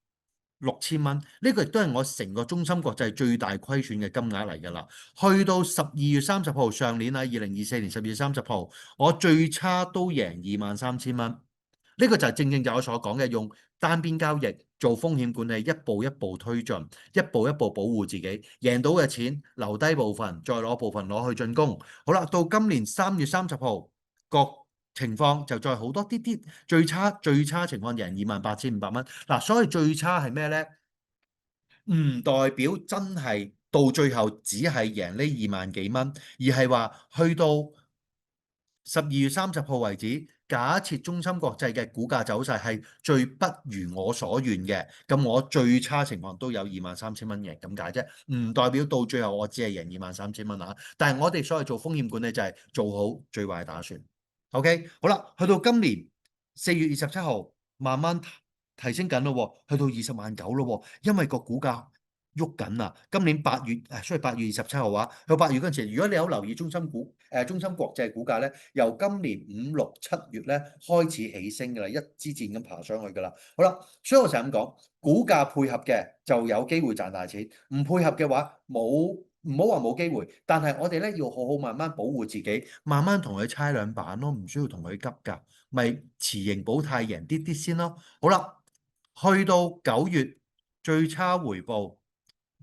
6000蚊，呢個亦都係我成個中芯國際最大虧損嘅金額嚟㗎啦。去到12月30號，上年啊2024年12月30號，我最差都贏23,000蚊。呢個就係正正就我所講嘅，用單邊交易做風險管理，一步一步推進，一步一步保護自己，贏到嘅錢留低部分，再攞部分攞去進攻。好啦，到今年3月30號，個情況就再好多啲啲，最差情況贏28,500蚊。嗱，所謂最差係咩呢？唔代表真係到最後只係贏呢2萬幾蚊，而係話去到12月30號為止，假設中芯國際嘅股價走勢係最不如我所願嘅，咁我最差情況都有23,000蚊贏咁解啫，唔代表到最後我只係贏23,000蚊啊！但係我哋所謂做風險管理就係做好最壞打算。OK，好啦，去到今年4月27號，慢慢提升緊咯，去到20.9萬咯，因為個股價喐緊啊！今年8月，所以8月27號啊，到8月嗰陣時，如果你有留意中芯國際股價咧，由今年5、6、7月咧開始起升㗎啦，一支箭咁爬上去㗎啦。好啦，所以我成日咁講，股價配合嘅就有機會賺大錢，唔配合嘅話唔好話冇機會，但係我哋咧要好好慢慢保護自己，慢慢同佢猜兩板咯，唔需要同佢急㗎，咪持盈保泰贏啲啲先咯。好啦，去到9月最差回報。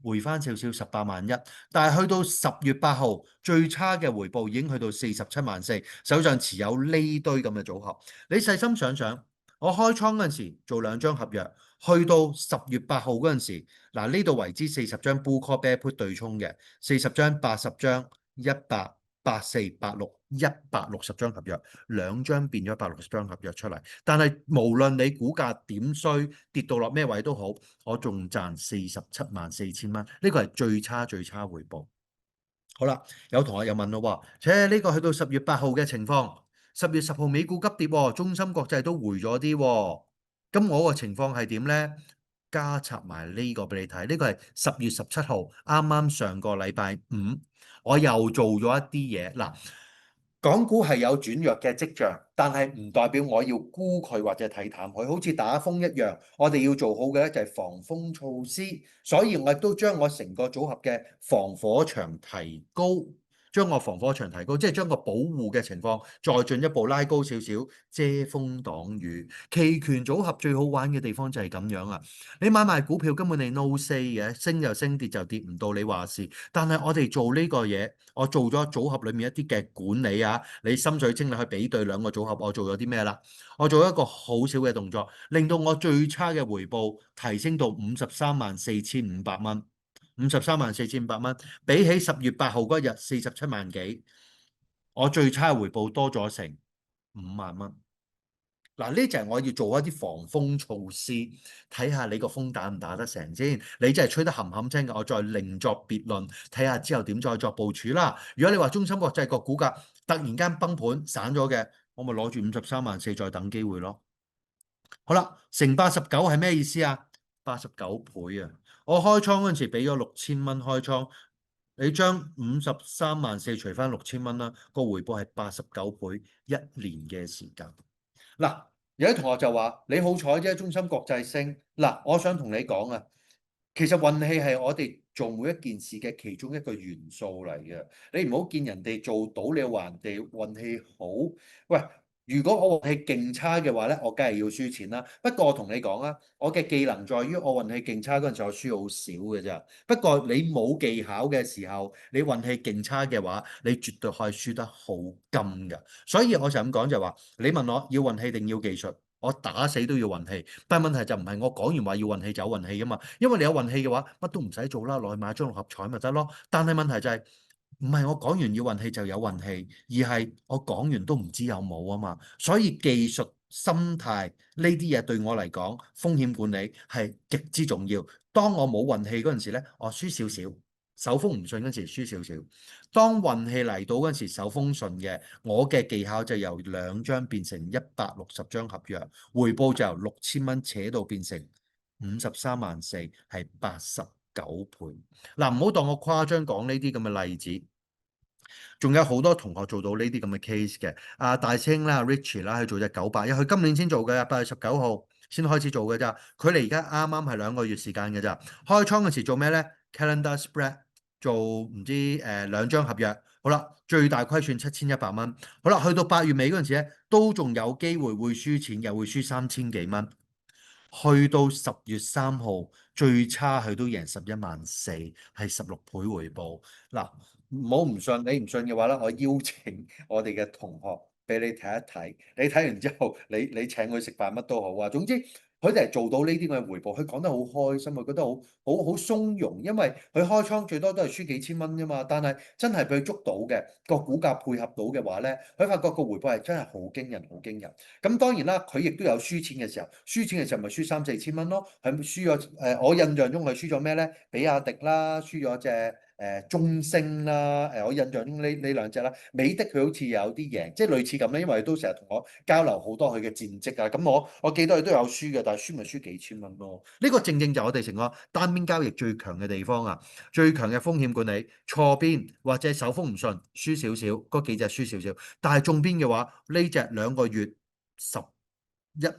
回翻少少18.1萬，但係去到10月8號最差嘅回報已經去到47.4萬，手上持有呢堆咁嘅組合。你細心想想，我開倉嗰陣時做2張合約，去到10月8號嗰陣時，嗱呢度為之40張 Bull Call Bear Put 對沖嘅，40張、80張、100、84、86、160張合約，兩張變咗160張合約出嚟。但係無論你股價點衰，跌到落咩位都好，我仲賺47.4萬呢個係最差回報。好啦，有同學又問咯，呢個去到10月8號嘅情況，10月10號美股急跌喎，中芯國際都回咗啲喎。咁我個情況係點呢？加插埋呢個俾你睇，呢個係10月17號，啱啱上個禮拜五，我又做咗一啲嘢嗱。港股係有轉弱嘅跡象，但係唔代表我要沽佢或者睇淡佢，好似打風一樣。我哋要做好嘅咧就係防風措施，所以我亦都將我成個組合嘅防火牆提高，將個防火牆提高，即係將個保護嘅情況再進一步拉高少少，遮風擋雨。期權組合最好玩嘅地方就係咁樣啊！你買賣股票根本你 no say 嘅，升就升，跌就跌，唔到你話事。但係我哋做呢個嘢，我做咗組合裡面一啲嘅管理啊，你心水清你去比對兩個組合，我做咗啲咩啦？我做一個好少嘅動作，令到我最差嘅回報提升到53.4千五百蚊，53.4千五百蚊，比起10月8號嗰日47萬幾，我最差嘅回報多咗成5萬蚊。嗱，呢就係我要做一啲防風措施，睇下你個風打唔打得成先。你真係吹得冚冚聲嘅，我再另作別論，睇下之後點再作部署啦。如果你話中芯國際個股價突然間崩盤散咗嘅，我咪攞住53.4萬再等機會咯。好啦，乘89係咩意思啊？89倍啊！我開倉嗰陣時俾咗6000蚊開倉，你將53.4萬除翻6000蚊啦，個回報係89倍，一年嘅時間。嗱，有啲同學就話你好彩啫，中芯國際升。嗱，我想同你講啊，其實運氣係我哋做每一件事嘅其中一個元素嚟嘅。你唔好見人哋做到，你話人哋運氣好。喂，如果我運氣勁差嘅話咧，我梗係要輸錢啦。不過我同你講啊，我嘅技能在於我運氣勁差嗰陣時，我輸好少嘅咋。不過你冇技巧嘅時候，你運氣勁差嘅話，你絕對可以輸得好金㗎。所以我就咁講就話，你問我要運氣定要技術？我打死都要運氣，但係問題就唔係我講完話要運氣就有運氣噶嘛，因為你有運氣嘅話，乜都唔使做啦，落去買張六合彩咪得咯。但係問題就係唔係我講完要運氣就有運氣，而係我講完都唔知有冇啊嘛。所以技術、心態呢啲嘢對我嚟講，風險管理係極之重要。當我冇運氣嗰陣時咧，我輸少少，手風唔順嗰陣時輸少少。當運氣嚟到嗰陣時，手風順嘅，我嘅技巧就由2張變成160張合約，回報就由6000蚊扯到變成53.4萬，係89倍。嗱，唔好當我誇張講呢啲咁嘅例子，仲有好多同學做到呢啲咁嘅 case 嘅。阿大師兄啦，Richie 啦，去做隻981，佢今年先做嘅，8月19號先開始做嘅咋。佢哋而家啱啱係2個月時間嘅咋。開倉嗰時做咩咧？Calendar spread 做唔知2張合約。好啦，最大虧損7100蚊。好啦，去到8月尾嗰陣時咧，都仲有機會會輸錢，又會輸3000幾蚊。去到10月3號最差佢都贏11.4萬，係16倍回報。嗱，唔好唔信，你唔信嘅話咧，我邀請我哋嘅同學俾你睇一睇。你睇完之後，你請佢食飯乜都好啊。總之佢哋係做到呢啲咁嘅回報，佢講得好開心，佢覺得好鬆容，因為佢開倉最多都係輸幾千蚊啫嘛。但係真係俾佢捉到嘅個股價配合到嘅話咧，佢發覺個回報係真係好驚人，好驚人。咁當然啦，佢亦都有輸錢嘅時候，輸錢嘅時候咪輸3、4千蚊咯。係輸咗我印象中佢輸咗咩咧？比亞迪啦，輸咗隻中升啦。我印象中呢兩隻啦，美的佢好似有啲贏，即係類似咁咧。因為佢都成日同我交流好多佢嘅戰績啊。咁我記得佢都有輸嘅，但係輸咪輸幾千蚊咯。呢個正正就我哋成個單邊交易最強嘅地方啊！最強嘅風險管理，錯邊或者手風唔順，輸少少，嗰幾隻輸少少。但係中邊嘅話，呢隻2個月11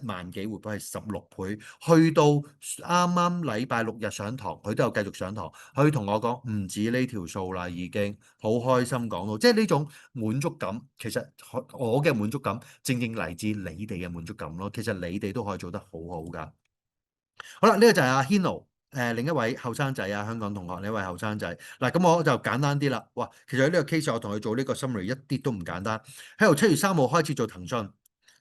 萬幾回報係16倍，去到啱啱禮拜6日上堂，佢都有繼續上堂。佢同我講唔止呢條數啦，已經好開心講到，即係呢種滿足感。其實我嘅滿足感正正嚟自你哋嘅滿足感咯。其實你哋都可以做得好好噶。好啦，呢個就係阿 Hino，另一位後生仔啊，香港同學呢位後生仔。嗱，咁我就簡單啲啦。哇，其實呢個 case 我同佢做呢個 summary 一啲都唔簡單。喺度7月3號開始做騰訊。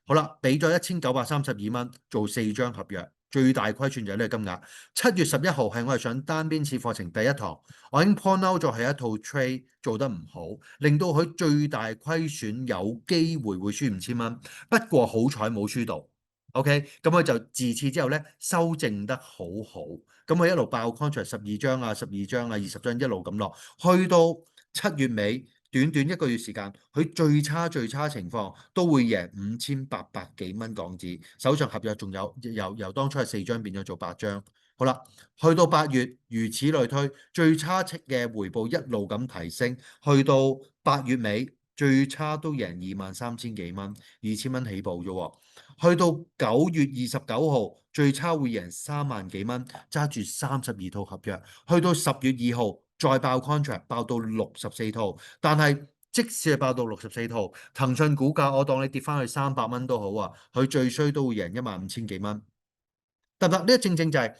好啦，俾咗1932蚊做4張合約，最大虧損就係呢個金額。7月11號係我哋上單邊市課程第一堂，我已經 point out 咗係一套 trade 做得唔好，令到佢最大虧損有機會會輸5000蚊，不過好彩冇輸到。OK，咁佢就自此之後咧修正得好好，咁佢一路爆 contract 12張啊、12張啊、20張一路咁落，去到7月尾。短短1個月時間，佢最差情況都會贏5800幾蚊港紙，手上合約仲有由當初係4張變咗做8張。好啦，去到8月，如此類推，最差嘅回報一路咁提升，去到8月尾最差都贏23000幾蚊，2000蚊起步啫喎。去到9月29號最差會贏3萬幾蚊，揸住32套合約。去到10月2號。再爆 contract 爆到64套，但係即使係爆到64套，騰訊股價我當你跌翻去300蚊都好啊，佢最衰都會贏15000幾蚊，得唔得？呢正正就係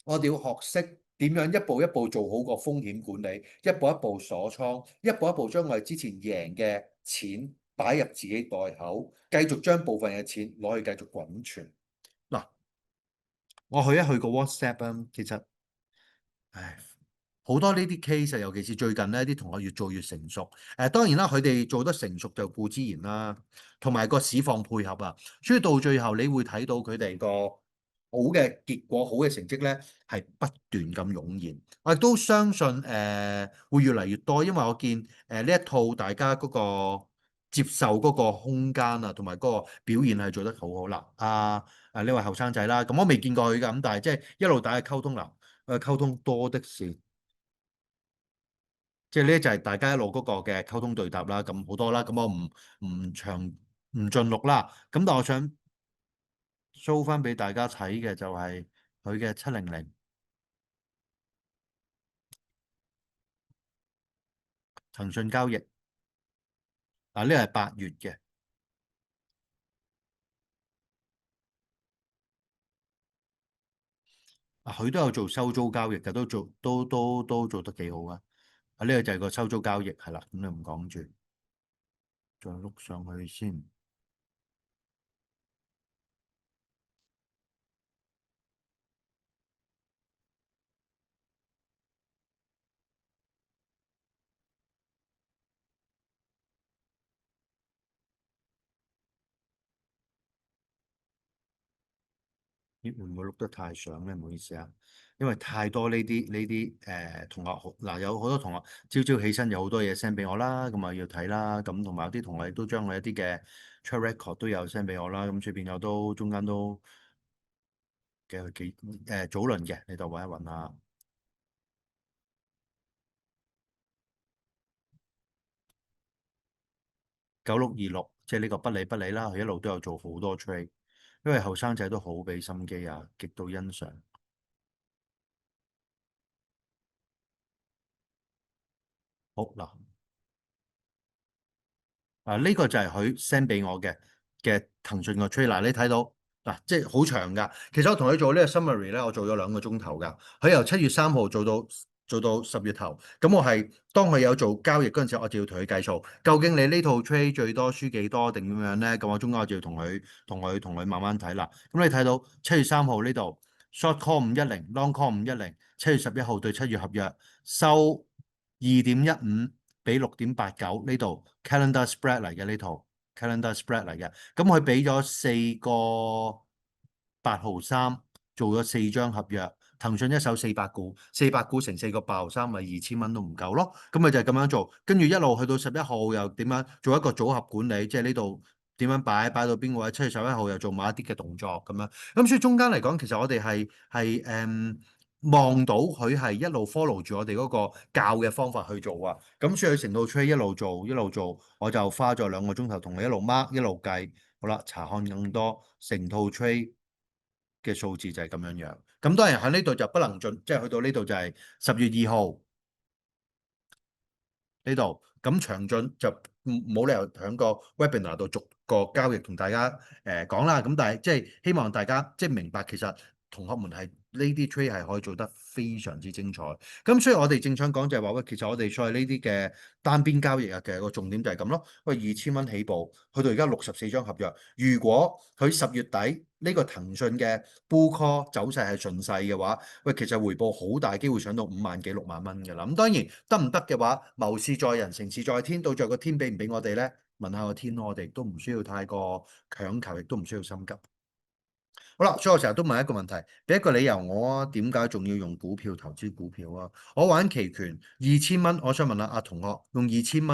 我哋要學識點樣一步一步做好個風險管理，一步一步鎖倉，一步一步將我哋之前贏嘅錢擺入自己袋口，繼續將部分嘅錢攞去繼續滾存。嗱，我去一去個 WhatsApp 啊，其實，唉。好多呢啲 case，尤其是最近呢啲同學越做越成熟。當然啦，佢哋做得成熟就固之然啦，同埋個市況配合啊，所以到最後你會睇到佢哋個好嘅結果、好嘅成績咧，係不斷咁湧現。我亦都相信會越嚟越多，因為我見呢一套大家嗰個接受嗰個空間啊，同埋嗰個表現係做得好好啦。呢位後生仔啦，咁我未見過佢㗎，咁但係即係一路大家溝通啦，溝通多的是。即係呢就係大家一路嗰個嘅溝通對答啦，咁好多啦，咁我唔盡錄啦，咁但我想 show 翻俾大家睇嘅就係佢嘅700騰訊交易，呢個係8月嘅，佢都有做收租交易嘅，都做得幾好啊！呢個就係個收租交易係啦，咁你唔講住，再碌上去先。咦，會唔會錄得太上咧？唔好意思啊，因為太多呢啲同學好嗱，有好多同學朝朝起身有好多嘢 send 俾我啦，咁啊要睇啦，咁同埋有啲同學亦都將我一啲嘅 track record 都有 send 俾我啦，咁出邊有都中間都嘅早輪嘅，你度揾一揾啊，9626，即係呢個不理不理啦，佢一路都有做好多 trade，因為後生仔都好俾心機啊，極度欣賞。好嗱。呢個就係佢 send 俾我嘅騰訊個 trailer，你睇到即係好長㗎。其實我同佢做呢個 summary 咧，我做咗2個鐘頭㗎。佢由7月3號做到10月頭。咁我係當佢有做交易嗰陣時，我就要同佢計數，究竟你呢套 trade 最多輸幾多定點樣咧？咁我中間我就要同佢慢慢睇啦。咁你睇到7月3號呢度 short call 510，long call 510，7月11號對7月合約收2.15。俾6.89呢度 calendar spread 嚟嘅呢套 calendar spread 嚟嘅，咁佢俾咗4個8毫3，做咗4張合約，騰訊一手400股，400股乘4個8毫3，咪2000蚊都唔夠咯，咁咪就係咁樣做，跟住一路去到11號又點樣做一個組合管理，即係呢度點樣擺到邊個位7月11號又做某一啲嘅動作咁樣，咁所以中間嚟講，其實我哋係望到佢係一路 follow 住我哋嗰個教嘅方法去做啊，咁所以佢成套 trade 一路做一路做，我就花咗2個鐘頭同你一路 mark 一路計，好啦，查看更多成套 trade 嘅數字就係咁樣樣。咁當然喺呢度就不能進，即係去到呢度就係10月2號呢度，咁詳盡就冇理由喺個 webinar 度逐個交易同大家講啦。咁但係即係希望大家即係明白，其實同學們係呢啲 trade 係可以做得非常之精彩。咁所以我哋正想講就係話喂，其實我哋所謂呢啲嘅單邊交易啊嘅個重點就係咁咯。喂，2000蚊起步，去到而家64張合約。如果佢10月底呢個騰訊嘅 bull call 走勢係順勢嘅話，喂，其實回報好大機會上到5萬幾6萬蚊嘅啦。咁當然得唔得嘅話，謀事在人，成事在天。到最後個天俾唔俾我哋咧？問下個天咯，我哋都唔需要太過強求，亦都唔需要心急。好啦，所以我成日都問一個問題，俾一個理由我點解仲要用股票投資股票啊？我玩期權2000蚊，我想問下同學，用二千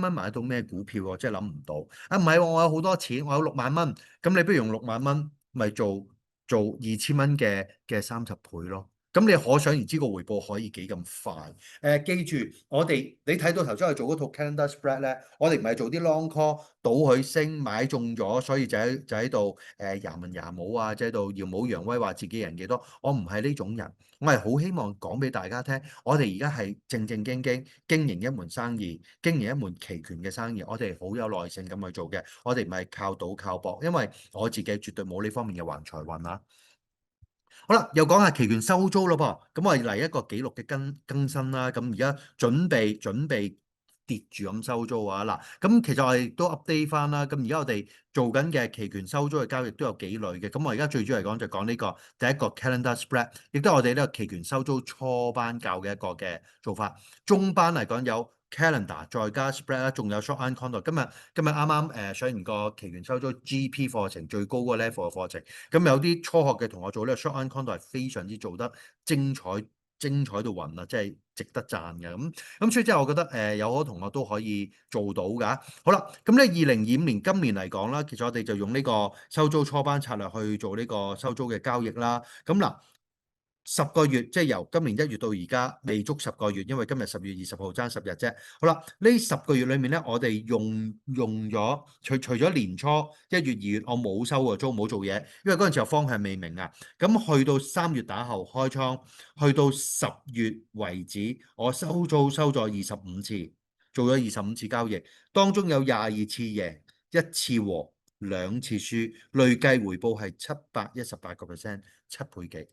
蚊買到咩股票？我真係諗唔到。唔係喎，我有好多錢，我有6萬蚊，咁你不如用6萬蚊，咪做2000蚊嘅30倍咯。咁你可想而知個回報可以幾咁快？記住你睇到頭先我做嗰套 calendar spread 咧，我哋唔係做啲 long call，賭佢升買中咗，所以就喺度廿文廿武啊，即係度耀武揚威話自己人幾多。我唔係呢種人，我係好希望講俾大家聽，我哋而家係正正經經經營一門生意，經營一門期權嘅生意，我哋好有耐性咁去做嘅，我哋唔係靠賭靠搏，因為我自己絕對冇呢方面嘅橫財運啊。好啦，又講下期權收租咯噃，咁我嚟一個記錄嘅更新啦。咁而家準備跌住咁收租啊。嗱，咁其實我哋都 update 翻啦。咁而家我哋做緊嘅期權收租嘅交易都有幾類嘅。咁我而家最主要嚟講就講呢個第一個 calendar spread，亦都係我哋呢個期權收租初班教嘅一個嘅做法。中班嚟講有 calendar 再加 spread 啦，仲有 short and condo。今日啱啱上完個期權收租 GP 課程最高嗰個 level 嘅課程，咁有啲初學嘅同學做呢個 short and condo 係非常之做得精彩。精彩到暈啊！即係值得讚嘅咁，所以即係我覺得有好多同學都可以做到㗎。好啦，咁咧2025年今年嚟講啦，其實我哋就用呢個收租初班策略去做呢個收租嘅交易啦。咁嗱。10個月即係由今年1月到而家未足10個月，因為今日10月20號爭10日啫。好啦，呢10個月裏面咧，我哋用咗除咗年初1月2月我冇收過租冇做嘢，因為嗰陣時候方向未明啊。咁去到3月打後開倉，去到10月為止，我收租收咗25次，做咗25次交易，當中有22次贏，1次和2次輸，累計回報係718%，7倍幾。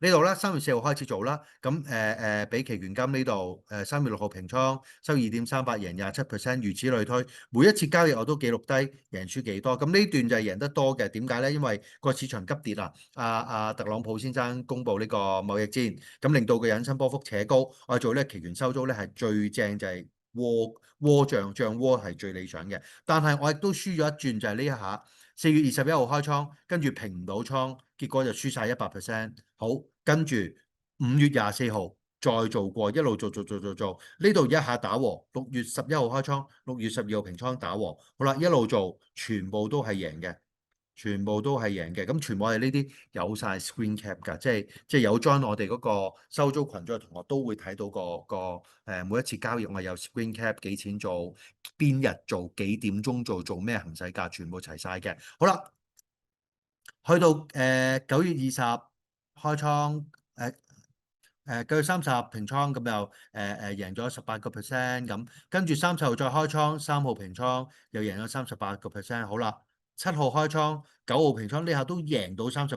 呢度咧3月4號開始做啦，咁俾期權金呢度3月6號平倉收2.38贏27%，如此類推，每一次交易我都記錄低贏輸幾多，咁呢段就係贏得多嘅。點解呢？因為個市場急跌啊，特朗普先生公布呢個貿易戰，咁令到個引伸波幅扯高，我做呢期權收租咧係最正就係窩漲窩係最理想嘅，但係我亦都輸咗一轉就係呢一下。4月21號開倉，跟住平唔到倉，結果就輸晒100%。好，跟住5月24號再做過，一路做，呢度一下打和。6月11號開倉，6月12號平倉打和。好啦，一路做，全部都係贏嘅。全部都係贏嘅，咁全部係呢啲有晒 screen cap 㗎，即係有 join 我哋嗰個收租群組嘅同學都會睇到每一次交易我有 screen cap 幾錢做，邊日做幾點鐘做咩行使價，全部齊晒嘅。好啦，去到9月20開倉，9月30平倉，咁又贏咗18%咁，跟住30號再開倉，3號平倉又贏咗38%。好啦。7號開倉，9號平倉，呢下都贏到30%，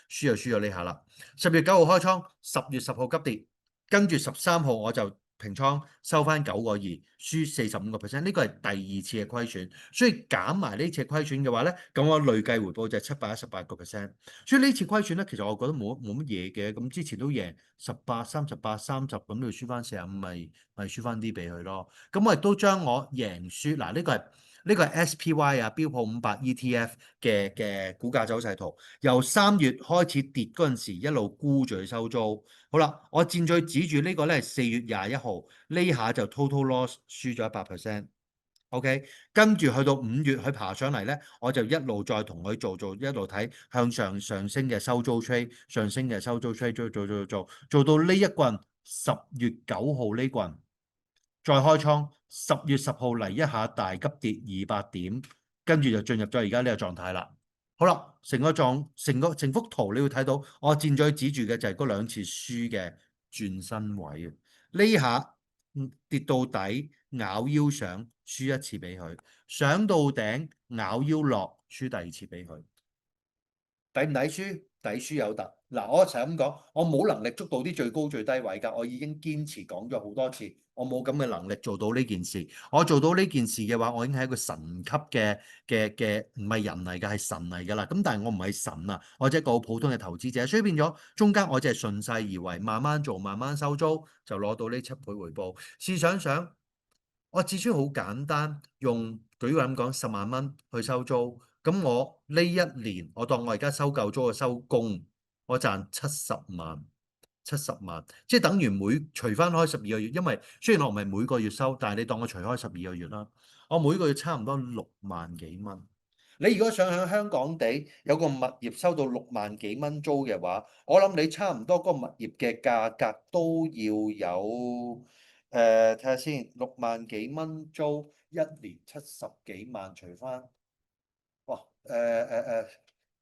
輸就輸咗呢下啦。10月9號開倉，10月10號急跌，跟住13號我就平倉收翻9個2，輸45%。呢個係第二次嘅虧損，所以減埋呢次虧損嘅話咧，咁我累計回報就係718%。所以呢次虧損咧，其實我覺得冇乜嘢嘅。咁之前都贏18、38、30，咁你輸翻45，咪輸翻啲俾佢咯。咁我亦都將我贏輸嗱呢個係 SPY 啊，標普500 ETF 嘅股價走勢圖，由3月開始跌嗰陣時，一路沽住去收租。好啦，我箭嘴指住呢個咧係4月21號，呢下就 total loss 輸咗100%。OK，跟住去到5月佢爬上嚟咧，我就一路再同佢做，一路睇向上升嘅收租 trade，上升嘅收租 trade，做到呢一棍10月9號呢棍。再開倉，10月10號嚟一下大急跌200點，跟住就進入咗而家呢個狀態啦。好啦，成幅圖你會睇到，我箭嘴指住嘅就係嗰兩次輸嘅轉身位。呢下跌到底咬腰上，輸一次俾佢；上到頂咬腰落，輸第二次俾佢。抵唔抵輸？抵輸有得。嗱，我成日咁講，我冇能力捉到啲最高最低位㗎。我已經堅持講咗好多次，我冇咁嘅能力做到呢件事。我做到呢件事嘅話，我已經係一個神級嘅唔係人嚟㗎，係神嚟㗎啦。咁但係我唔係神啊，我只係一個好普通嘅投資者，所以變咗中間我只係順勢而為，慢慢做，慢慢收租，就攞到呢7倍回報。試想想，我至少好簡單，用舉個咁講10萬蚊去收租。咁我呢一年，我當我而家收夠租嘅收工，我賺70萬，70萬，即係等於除翻開12個月，因為雖然我唔係每個月收，但係你當我除開12個月啦，我每個月差唔多6萬幾蚊。你如果想喺香港地有個物業收到6萬幾蚊租嘅話，我諗你差唔多嗰個物業嘅價格都要有睇下先，6萬幾蚊租，一年70幾萬除翻。哇！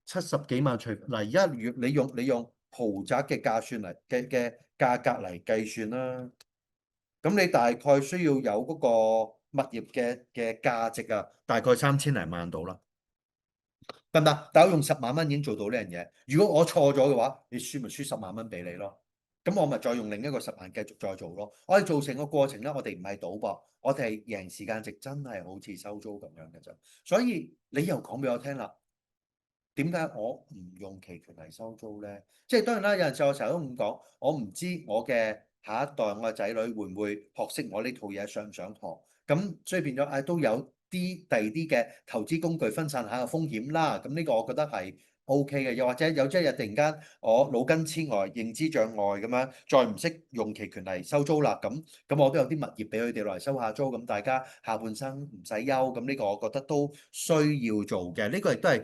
七十幾萬除嗱，而家你用豪宅嘅價算嚟嘅價格嚟計算啦，咁你大概需要有嗰個物業嘅價值啊，大概3000零萬到啦，得唔得？但我用10萬蚊已經做到呢樣嘢。如果我錯咗嘅話，你輸咪輸10萬蚊俾你咯。咁我咪再用另一個10萬繼續再做咯。我哋做成個過程咧，我哋唔係賭博，我哋係贏時間值，真係好似收租咁樣嘅啫。所以你又講俾我聽啦，點解我唔用期權嚟收租咧？即係當然啦，有陣時我成日都咁講，我唔知我嘅下一代，我嘅仔女會唔會學識我呢套嘢，想唔想學？咁所以變咗都有啲第二啲嘅投資工具分散下個風險啦。咁呢個我覺得係 OK 嘅。又或者有朝一日突然間我腦筋痴呆、認知障礙咁樣，再唔識用期權嚟收租啦。咁我都有啲物業俾佢哋落嚟收下租，咁大家下半生唔使憂。咁呢個我覺得都需要做嘅。呢個亦都係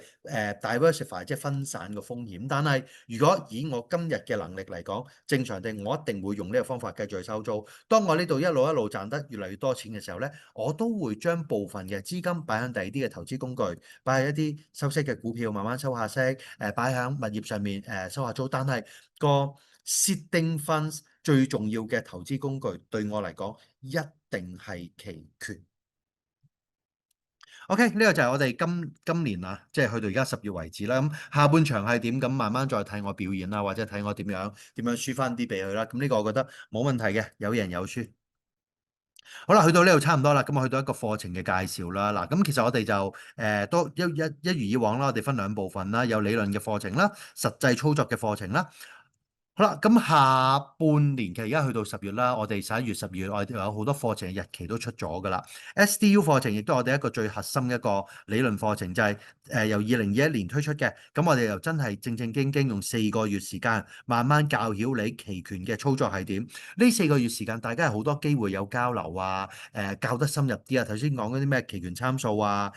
diversify，即係分散個風險。但係如果以我今日嘅能力嚟講，正常地我一定會用呢個方法繼續去收租。當我呢度一路一路賺得越嚟越多錢嘅時候咧，我都會將部分嘅資金擺喺第二啲嘅投資工具，擺喺一啲收息嘅股票，慢慢收下息，擺喺物業上面收下租。但係個 seeding funds 最重要嘅投資工具對我嚟講，一定係期權。OK，呢個就係我哋今年啊，即係去到而家10月為止啦。咁下半場係點？咁慢慢再睇我表演啦，或者睇我點樣輸翻啲俾佢啦。咁呢個我覺得冇問題嘅，有贏有輸。好啦，去到呢度差唔多啦。咁我去到一個課程嘅介紹啦。嗱，咁其實我哋就都一如以往啦，我哋分兩部分啦，有理論嘅課程啦，實際操作嘅課程啦。好啦，咁下半年其實而家去到10月啦，我哋11月、12月我哋有好多課程嘅日期都出咗㗎啦。SDU 課程亦都係我哋一個最核心嘅一個理論課程，就係由2021年推出嘅。咁我哋又真係正正經經用4個月時間，慢慢教曉你期權嘅操作係點。呢4個月時間，大家係好多機會有交流啊，教得深入啲啊。頭先講嗰啲咩期權參數啊，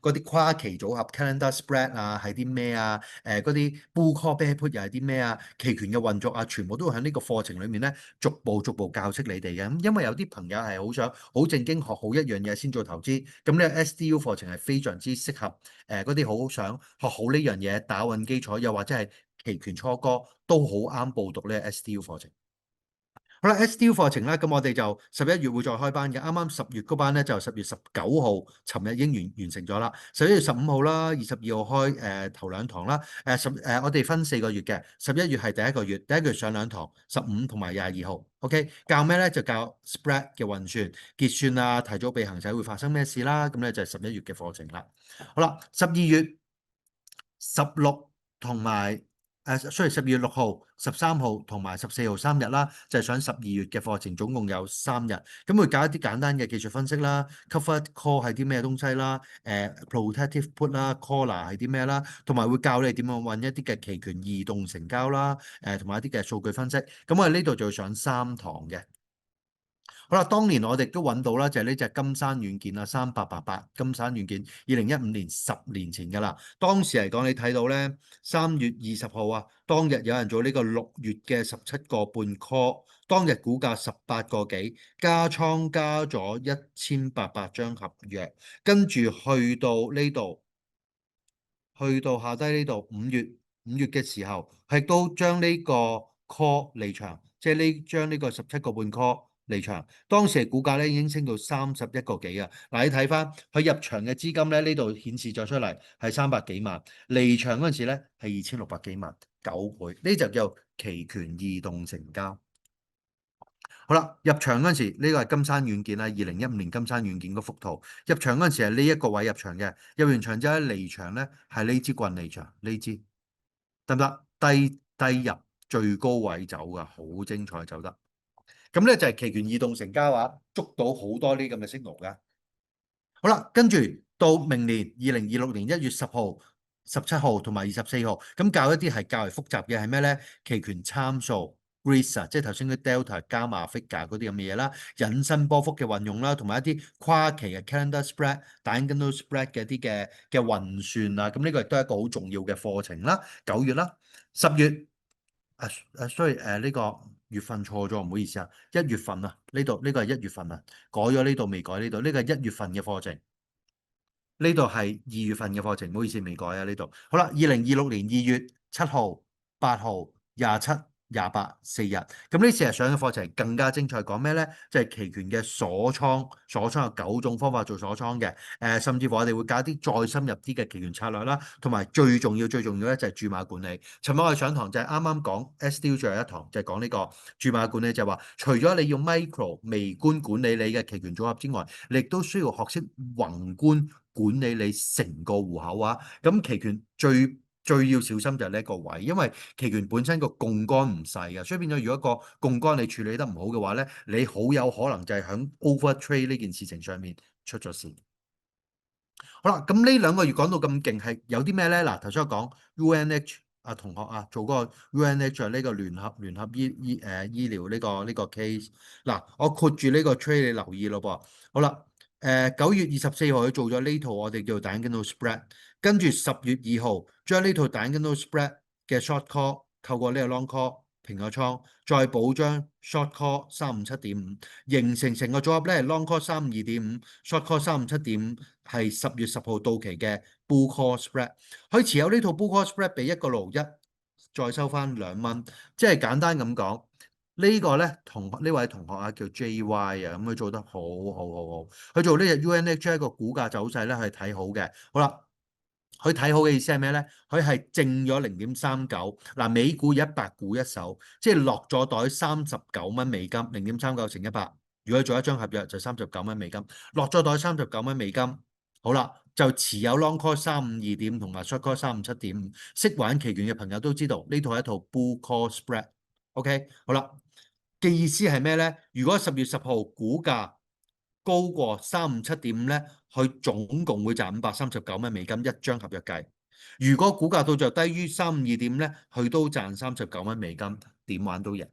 嗰啲跨期組合 calendar spread 啊，係啲咩啊？嗰啲 bull call bear put 又係啲咩啊？期權嘅運作啊，全部都會喺呢個課程裡面咧，逐步逐步教識你哋嘅。咁因為有啲朋友係好想好正經學好一樣嘢先做投資，咁呢個 SDU 課程係非常之適合嗰啲好想學好呢樣嘢，打穩基礎，又或者係期權初哥都好啱報讀呢個 SDU 課程。好啦，SDU 課程咧，咁我哋就11月會再開班嘅。啱啱10月嗰班咧就10月19號，尋日已經完成咗啦。11月15號啦，22號開頭2堂啦。我哋分4個月嘅，11月係第一個月，第一個月上2堂，15同埋22號。OK，教咩咧？就教 spread 嘅運算、結算啊、提早備行使會發生咩事啦。咁咧就係11月嘅課程啦。好啦，12月16同埋所以12月6號、13號同埋14號3日啦，就係上12月嘅課程，總共有3日。咁會教一啲簡單嘅技術分析啦，covered call 係啲咩東西啦，protective put 啦，caller 係啲咩啦，同埋會教你點樣揾一啲嘅期權移動成交啦，同埋一啲嘅數據分析。咁我哋呢度就會上3堂嘅。好啦，當年我哋都揾到啦，就係呢隻金山軟件啊，3888金山軟件，2015年10年前㗎啦。當時嚟講，你睇到咧3月20號啊，當日有人做呢個6月嘅17個半 call，當日股價18個幾，加倉加咗1800張合約，跟住去到呢度，去到下低呢度五月嘅時候，係都將呢個 call 離場，即係將呢個17個半 call。離場，當時嘅股價咧已經升到31個幾啊！嗱，你睇翻佢入場嘅資金咧，呢度顯示咗出嚟係300幾萬，離場嗰陣時咧係2600幾萬，9倍，呢就叫期權異動成交。好啦，入場嗰陣時呢個係金山軟件啊，2015年金山軟件嗰幅圖，入場嗰陣時係呢一個位入場嘅，入完場之後離場咧係呢支棍離場，呢支得唔得？低入最高位走噶，好精彩走得。咁咧就係期權異動成交啊，捉到好多呢咁嘅 signal 㗎。好啦，跟住到明年2026年1月10號、17號同埋24號，咁教一啲係較為複雜嘅係咩咧？期權參數 Greece 即係頭先啲 Delta、Gamma、Vega 嗰啲咁嘅嘢啦，引伸波幅嘅運用啦，同埋一啲跨期嘅 Calendar Spread、Diagonal Spread 嘅一啲嘅運算啊，咁呢個亦都係一個好重要嘅課程啦。9月啦、10月。所以呢個月份錯咗，唔好意思啊。1月份啊，呢個係1月份啊，改咗呢度未改呢度，呢個係1月份嘅課程，呢度係2月份嘅課程，唔好意思未改啊呢度。好啦，2026年2月7號、8號、27、28、4日。咁呢4日上嘅課程更加精彩，講咩咧？就係期權嘅鎖倉有9種方法做鎖倉嘅。甚至乎我哋會教一啲再深入啲嘅期權策略啦，同埋最重要咧就係注碼管理。尋日我哋上堂就係啱啱講 SDU 最後一堂，就係講呢個注碼管理，就係話除咗你要 micro 微觀管理你嘅期權組合之外，你亦都需要學識宏觀管理你成個戶口啊。咁期權最要小心就係呢一個位，因為期權本身個槓桿唔細嘅，所以變咗如果個槓桿你處理得唔好嘅話咧，你好有可能就係喺 over trade 呢件事情上面出咗事。好啦，咁呢2個月講到咁勁，係有啲咩咧？嗱，頭先我講 UNH 啊，同學啊，做嗰個 UNH 呢個聯合醫療呢個 case。嗱，我括住呢個 trade 你留意咯噃。好啦，9月24號佢做咗呢套我哋叫 diagonal spread，跟住10月2號將呢套 diagonal spread 嘅 short call 透過呢個 long call 平咗倉，再補張 short call 357.5，形成個組合咧 long call 32.5，short call 357.5，係10月10號到期嘅 bull call spread。佢持有呢套 bull call spread 俾1.61，再收翻2蚊，即係簡單咁講。呢個咧呢位同學啊叫 JY 啊，咁佢做得好，佢做呢隻 UNH 一個股價走勢咧係睇好嘅。好啦。佢睇好嘅意思係咩咧？佢係淨咗0.39，嗱，美股100股一手，即係落咗袋39蚊美金，0.39乘100。如果做一張合約就39蚊美金，落咗袋39蚊美金。好啦，就持有 long call 352.5同埋 short call 357.5。識玩期權嘅朋友都知道呢套係一套 bull call spread。OK，好啦，嘅意思係咩咧？如果10月10號股價高過357.5咧，佢總共會賺539蚊美金一張合約計。如果股價到就低於352點咧，佢都賺39蚊美金，點玩都贏。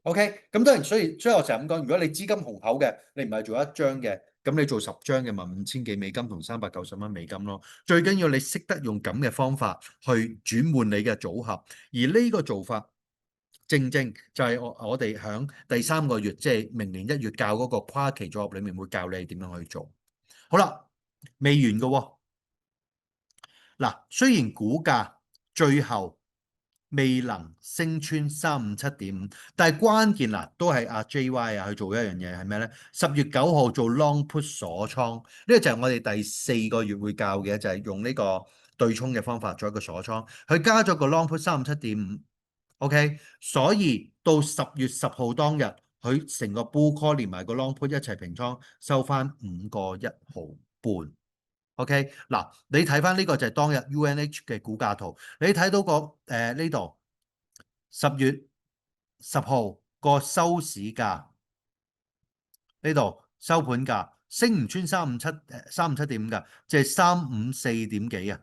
OK，咁當然，所以我成日咁講，如果你資金雄厚嘅，你唔係做一張嘅，咁你做10張嘅咪5000幾美金同390蚊美金咯。最緊要你識得用咁嘅方法去轉換你嘅組合，而呢個做法。正就係我哋響第3個月，即係明年1月教嗰個跨期組合裏面，會教你點樣去做。好啦，未完嘅喎。嗱，雖然股價最後未能升穿357.5，但係關鍵嗱都係阿 JY 啊去做一樣嘢係咩咧？10月9號做 long put 鎖倉，呢個就係我哋第4個月會教嘅，就係用呢個對沖嘅方法做一個鎖倉。佢加咗個 long put 357.5。OK，所以到10月10號當日，佢成個 bull call 連埋個 long put 一齊平倉，收翻5.1毫半。OK，嗱，你睇翻呢個就係當日 UNH 嘅股價圖，你睇到呢度10月10號個收市價，呢度收盤價升唔穿357.5㗎，即係354點幾啊。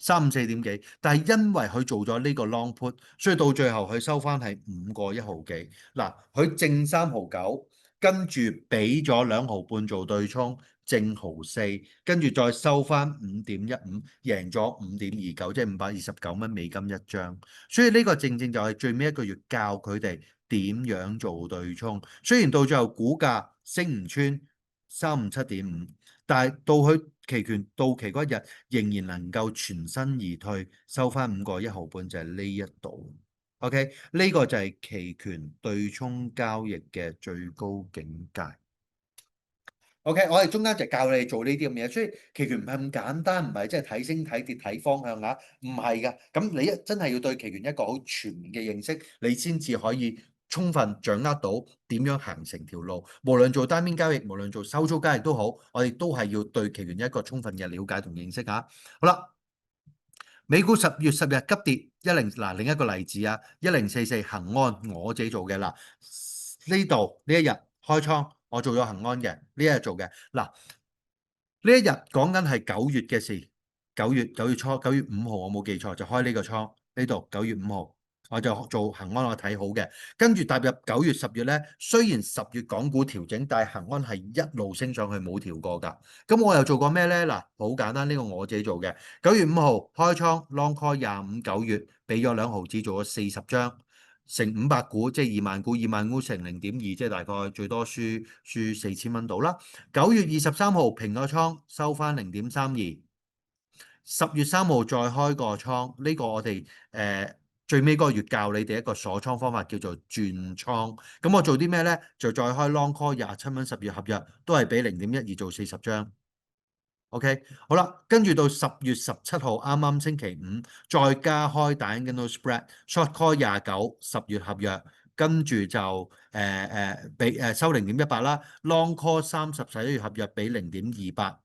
354點幾，但係因為佢做咗呢個 long put，所以到最後佢收翻係5.1毫幾。嗱，佢正3.9，跟住俾咗2.5毫半做對沖，正1.4，跟住再收翻5.15，贏咗5.29，即係529蚊美金一張。所以呢個正就係最尾一個月教佢哋點樣做對沖。雖然到最後股價升唔穿357.5，但係到佢期權到期嗰日，仍然能夠全身而退，收翻5.1毫半，就係呢一度。OK，呢個就係期權對沖交易嘅最高境界。OK，我哋中間就教你做呢啲咁嘢，所以期權唔係咁簡單，唔係即係睇升睇跌睇方向啊，唔係㗎。咁你真係要對期權一個好全面嘅認識，你先至可以充分掌握到點樣行成條路。無論做單邊交易，無論做收租交易都好，我哋都係要對期權一個充分嘅了解同認識啊。好啦，美股10月10日急跌10，嗱，另一個例子啊，1044恒安我自己做嘅，嗱，呢度呢一日開倉。我做咗恒安嘅，呢一日做嘅。嗱，呢一日講緊係9月嘅事，九月初9月5號我冇記錯就開呢個倉，呢度9月5號我就做恒安，我睇好嘅。跟住踏入9月10月咧，雖然10月港股調整，但係恒安係一路升上去冇調過㗎。咁我又做過咩咧？嗱，好簡單，呢個我自己做嘅。9月5號開倉 long call 25，9月俾咗2毫子做咗40張。乘500股，即係2萬股，2萬股乘0.2，即係大概最多輸4000蚊到啦。9月23號平個倉，收翻0.32。10月3號再開個倉，呢個我哋最尾嗰個月教你哋一個鎖倉方法叫做轉倉。咁我做啲咩咧？就再開 long call 27蚊10月合約，都係俾0.12做40張。OK，好啦，跟住到10月17號，啱啱星期五，再加開大 Diagonal Spread Short Call 2910月合約，跟住就俾收0.18啦，Long Call 3011月合約俾0.28，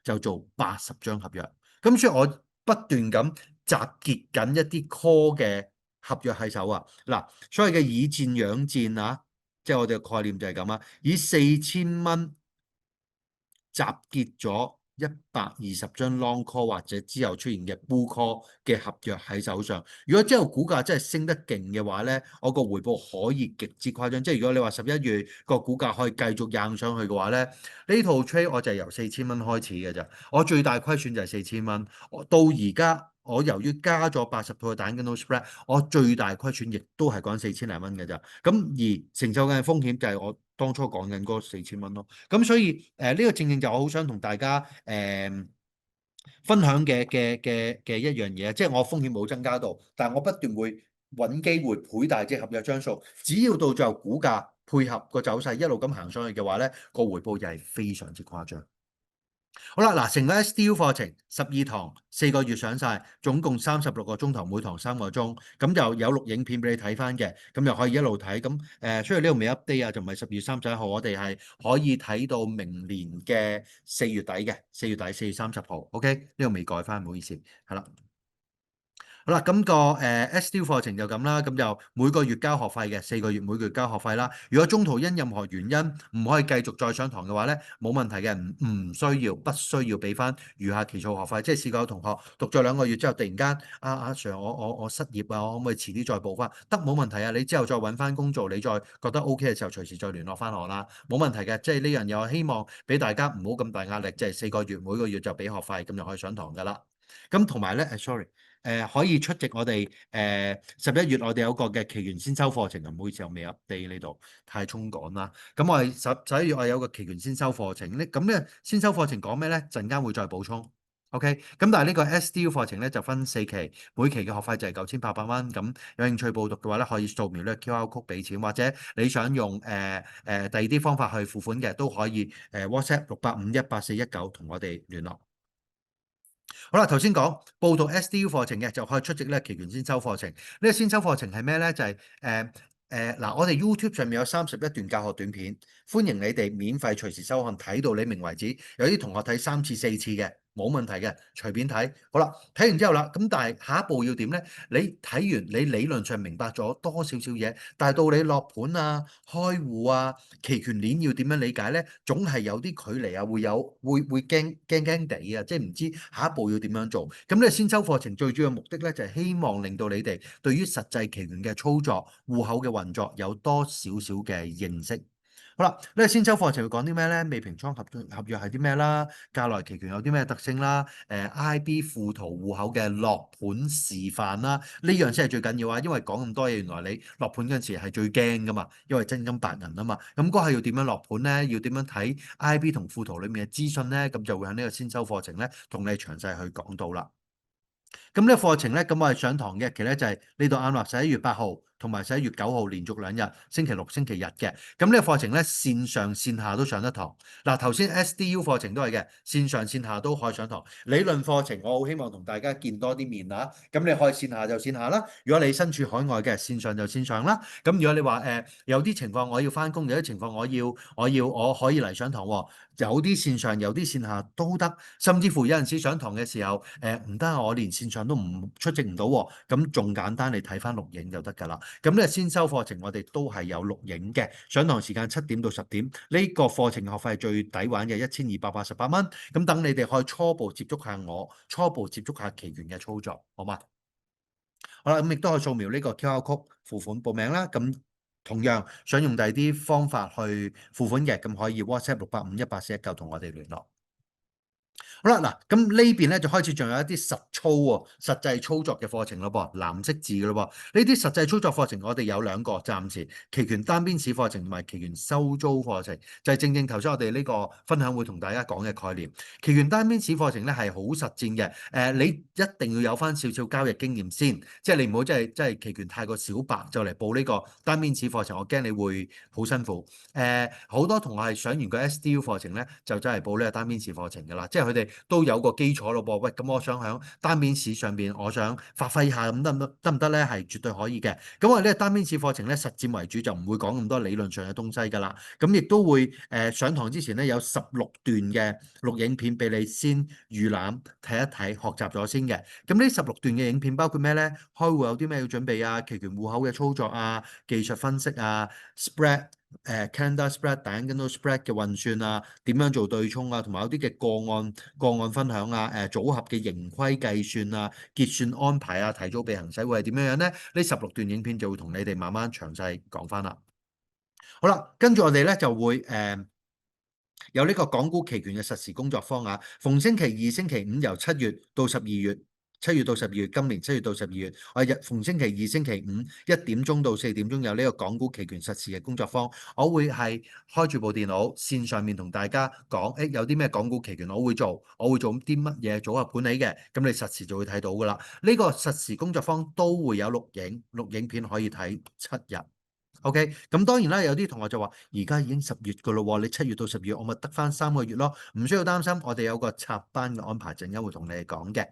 就做80張合約。咁所以我不斷咁集結緊一啲 call 嘅合約喺手啊。嗱，所謂嘅以戰養戰啊，即係我哋嘅概念就係咁啊，以4000蚊。集結咗120張 long call 或者之後出現嘅 bull call 嘅合約喺手上。如果之後股價真係升得勁嘅話咧，我個回報可以極之誇張。即係如果你話11月個股價可以繼續硬上去嘅話咧，呢套 trade 我就係由4000蚊開始嘅咋。我最大虧損就係4000蚊。到而家我由於加咗80套嘅蛋跟 no spread，我最大虧損亦都係講4000零蚊嘅咋。咁而承受緊嘅風險就係我當初講緊嗰4000蚊咯。咁所以呢個正正就我好想同大家分享嘅一樣嘢，即係我風險冇增加到，但係我不斷會揾機會倍大隻合約張數，只要到最後股價配合個走勢一路咁行上去嘅話咧，個回報又係非常之誇張。好啦，嗱，成個 SDU 課程12堂4個月上晒，總共36個鐘頭，每堂3個鐘，咁就有錄影片俾你睇翻嘅，咁又可以一路睇。咁雖然呢度未 update 啊，就唔係12月31號，我哋係可以睇到明年嘅4月底嘅，4月30號。OK，呢度未改翻，唔好意思，係啦。好啦，咁個SDU 課程就咁啦，咁就每個月交學費嘅4個月，每個月交學費啦。如果中途因任何原因唔可以繼續再上堂嘅話咧，冇問題嘅，唔需要俾翻餘下期數學費。即係試過有同學讀咗2個月之後，突然間阿 Sir，我失業啊，我可唔可以遲啲再報翻？得，冇問題啊，你之後再揾翻工做，你再覺得 OK 嘅時候，隨時再聯絡翻我啦，冇問題嘅。即係呢樣嘢，我希望俾大家唔好咁大壓力，即係4個月每個月就俾學費，咁就可以上堂噶啦。咁同埋咧，sorry。可以出席我哋11月我哋有個嘅期權先修課程啊，唔好意思，我未 update 呢度，太匆趕啦。咁我係11月我有個期權先修課程，咁咧先修課程講咩咧？陣間會再補充。OK，咁但係呢個 SDU 課程咧就分4期，每期嘅學費就係9800蚊。咁有興趣報讀嘅話咧，可以掃描呢個 QR code 俾錢，或者你想用第二啲方法去付款嘅都可以WhatsApp 685-18419同我哋聯絡。好啦，頭先講報讀 SDU 課程嘅就可以出席呢個期權先修課程。呢個先修課程係咩咧？就係嗱，我哋 YouTube 上面有31段教學短片，歡迎你哋免費隨時收看，睇到你明為止。有啲同學睇3次4次嘅，冇問題嘅，隨便睇。好啦，睇完之後啦，咁但係下一步要點咧？你睇完，你理論上明白咗多少少嘢，但係到你落盤啊、開戶啊、期權鏈要點樣理解咧，總係有啲距離啊，會驚地啊，即係唔知下一步要點樣做。咁呢先修課程最主要目的咧，就係希望令到你哋對於實際期權嘅操作、戶口嘅運作有多少少嘅認識。好啦，呢個先修課程會講啲咩咧？未平倉合約係啲咩啦？價內期權有啲咩特性啦？IB 附圖戶口嘅落盤示範啦，呢樣先係最緊要啊！因為講咁多嘢，原來你落盤嗰陣時係最驚噶嘛，因為真金白銀啊嘛。咁嗰係要點樣落盤咧？要點樣睇 IB 同附圖裡面嘅資訊咧？咁就會喺呢個先修課程咧，同你詳細去講到啦。咁呢個課程咧，咁我哋上堂嘅日期咧就係呢度啱啦，11月8號同埋11月9號連續2日，星期六、星期日嘅。咁呢個課程咧，線上線下都上得堂。嗱，頭先 SDU 課程都係嘅，線上線下都可以上堂。理論課程我好希望同大家見多啲面啊。咁你可以線下就線下啦。如果你身處海外嘅，線上就線上啦。咁如果你話有啲情況我要翻工，有啲情況我可以嚟上堂喎。有啲線上，有啲線下都得，甚至乎有陣時上堂嘅時候，唔得，我連線上都唔出席唔到喎，咁仲簡單，你睇翻錄影就得㗎啦。咁呢個先修課程我哋都係有錄影嘅，上堂時間7點到10點，呢個課程學費係最抵玩嘅1288蚊，咁等你哋可以初步接觸下我，初步接觸下期權嘅操作，好嗎？好啦，咁亦都可以掃描呢個 QR code 付款報名啦。咁同樣想用第二啲方法去付款嘅，咁可以 WhatsApp 685-18419同我哋聯絡。好啦，嗱，咁呢邊咧就開始仲有一啲實操喎、實際操作嘅課程咯噃，藍色字嘅咯噃。呢啲實際操作課程我哋有兩個，暫時期權單邊市課程同埋期權收租課程，就係正正頭先我哋呢個分享會同大家講嘅概念。期權單邊市課程咧係好實戰嘅，你一定要有翻少少交易經驗先，即係你唔好即係期權太過小白就嚟報呢個單邊市課程，我驚你會好辛苦。好多同學係上完個 SDU 課程咧，就真係報呢個單邊市課程㗎啦，即係佢哋都有個基礎咯噃。喂，咁我想喺單邊市上邊，我想發揮下咁得唔得咧？係絕對可以嘅。咁我哋呢個單邊市課程咧，實戰為主，就唔會講咁多理論上嘅東西㗎啦。咁亦都會上堂之前咧有16段嘅錄影片俾你先預覽睇一睇，學習咗先嘅。咁呢16段嘅影片包括咩咧？開戶有啲咩要準備啊？期權戶口嘅操作啊，技術分析啊，spread。Canada spread、diagonal spread 嘅運算啊，點樣做對沖啊，同埋有啲嘅個案分享啊，組合嘅盈虧計算啊，結算安排啊，提早備行使會係點樣樣咧？呢16段影片就會同你哋慢慢詳細講翻啦。好啦，跟住我哋咧就會有呢個港股期權嘅實時工作坊啊，逢星期二、星期五由7月到12月。7月到12月，今年7月到12月，我日逢星期二、星期五1點鐘到4點鐘有呢個港股期權實時嘅工作坊，我會係開住部電腦線上面同大家講，有啲咩港股期權我會做啲乜嘢組合管理嘅，咁你實時就會睇到噶啦。呢個實時工作坊都會有錄影片可以睇7日。OK，咁當然啦，有啲同學就話：而家已經10月噶咯喎，你7月到12月，我咪得翻3個月咯，唔需要擔心，我哋有個插班嘅安排，陣間會同你哋講嘅。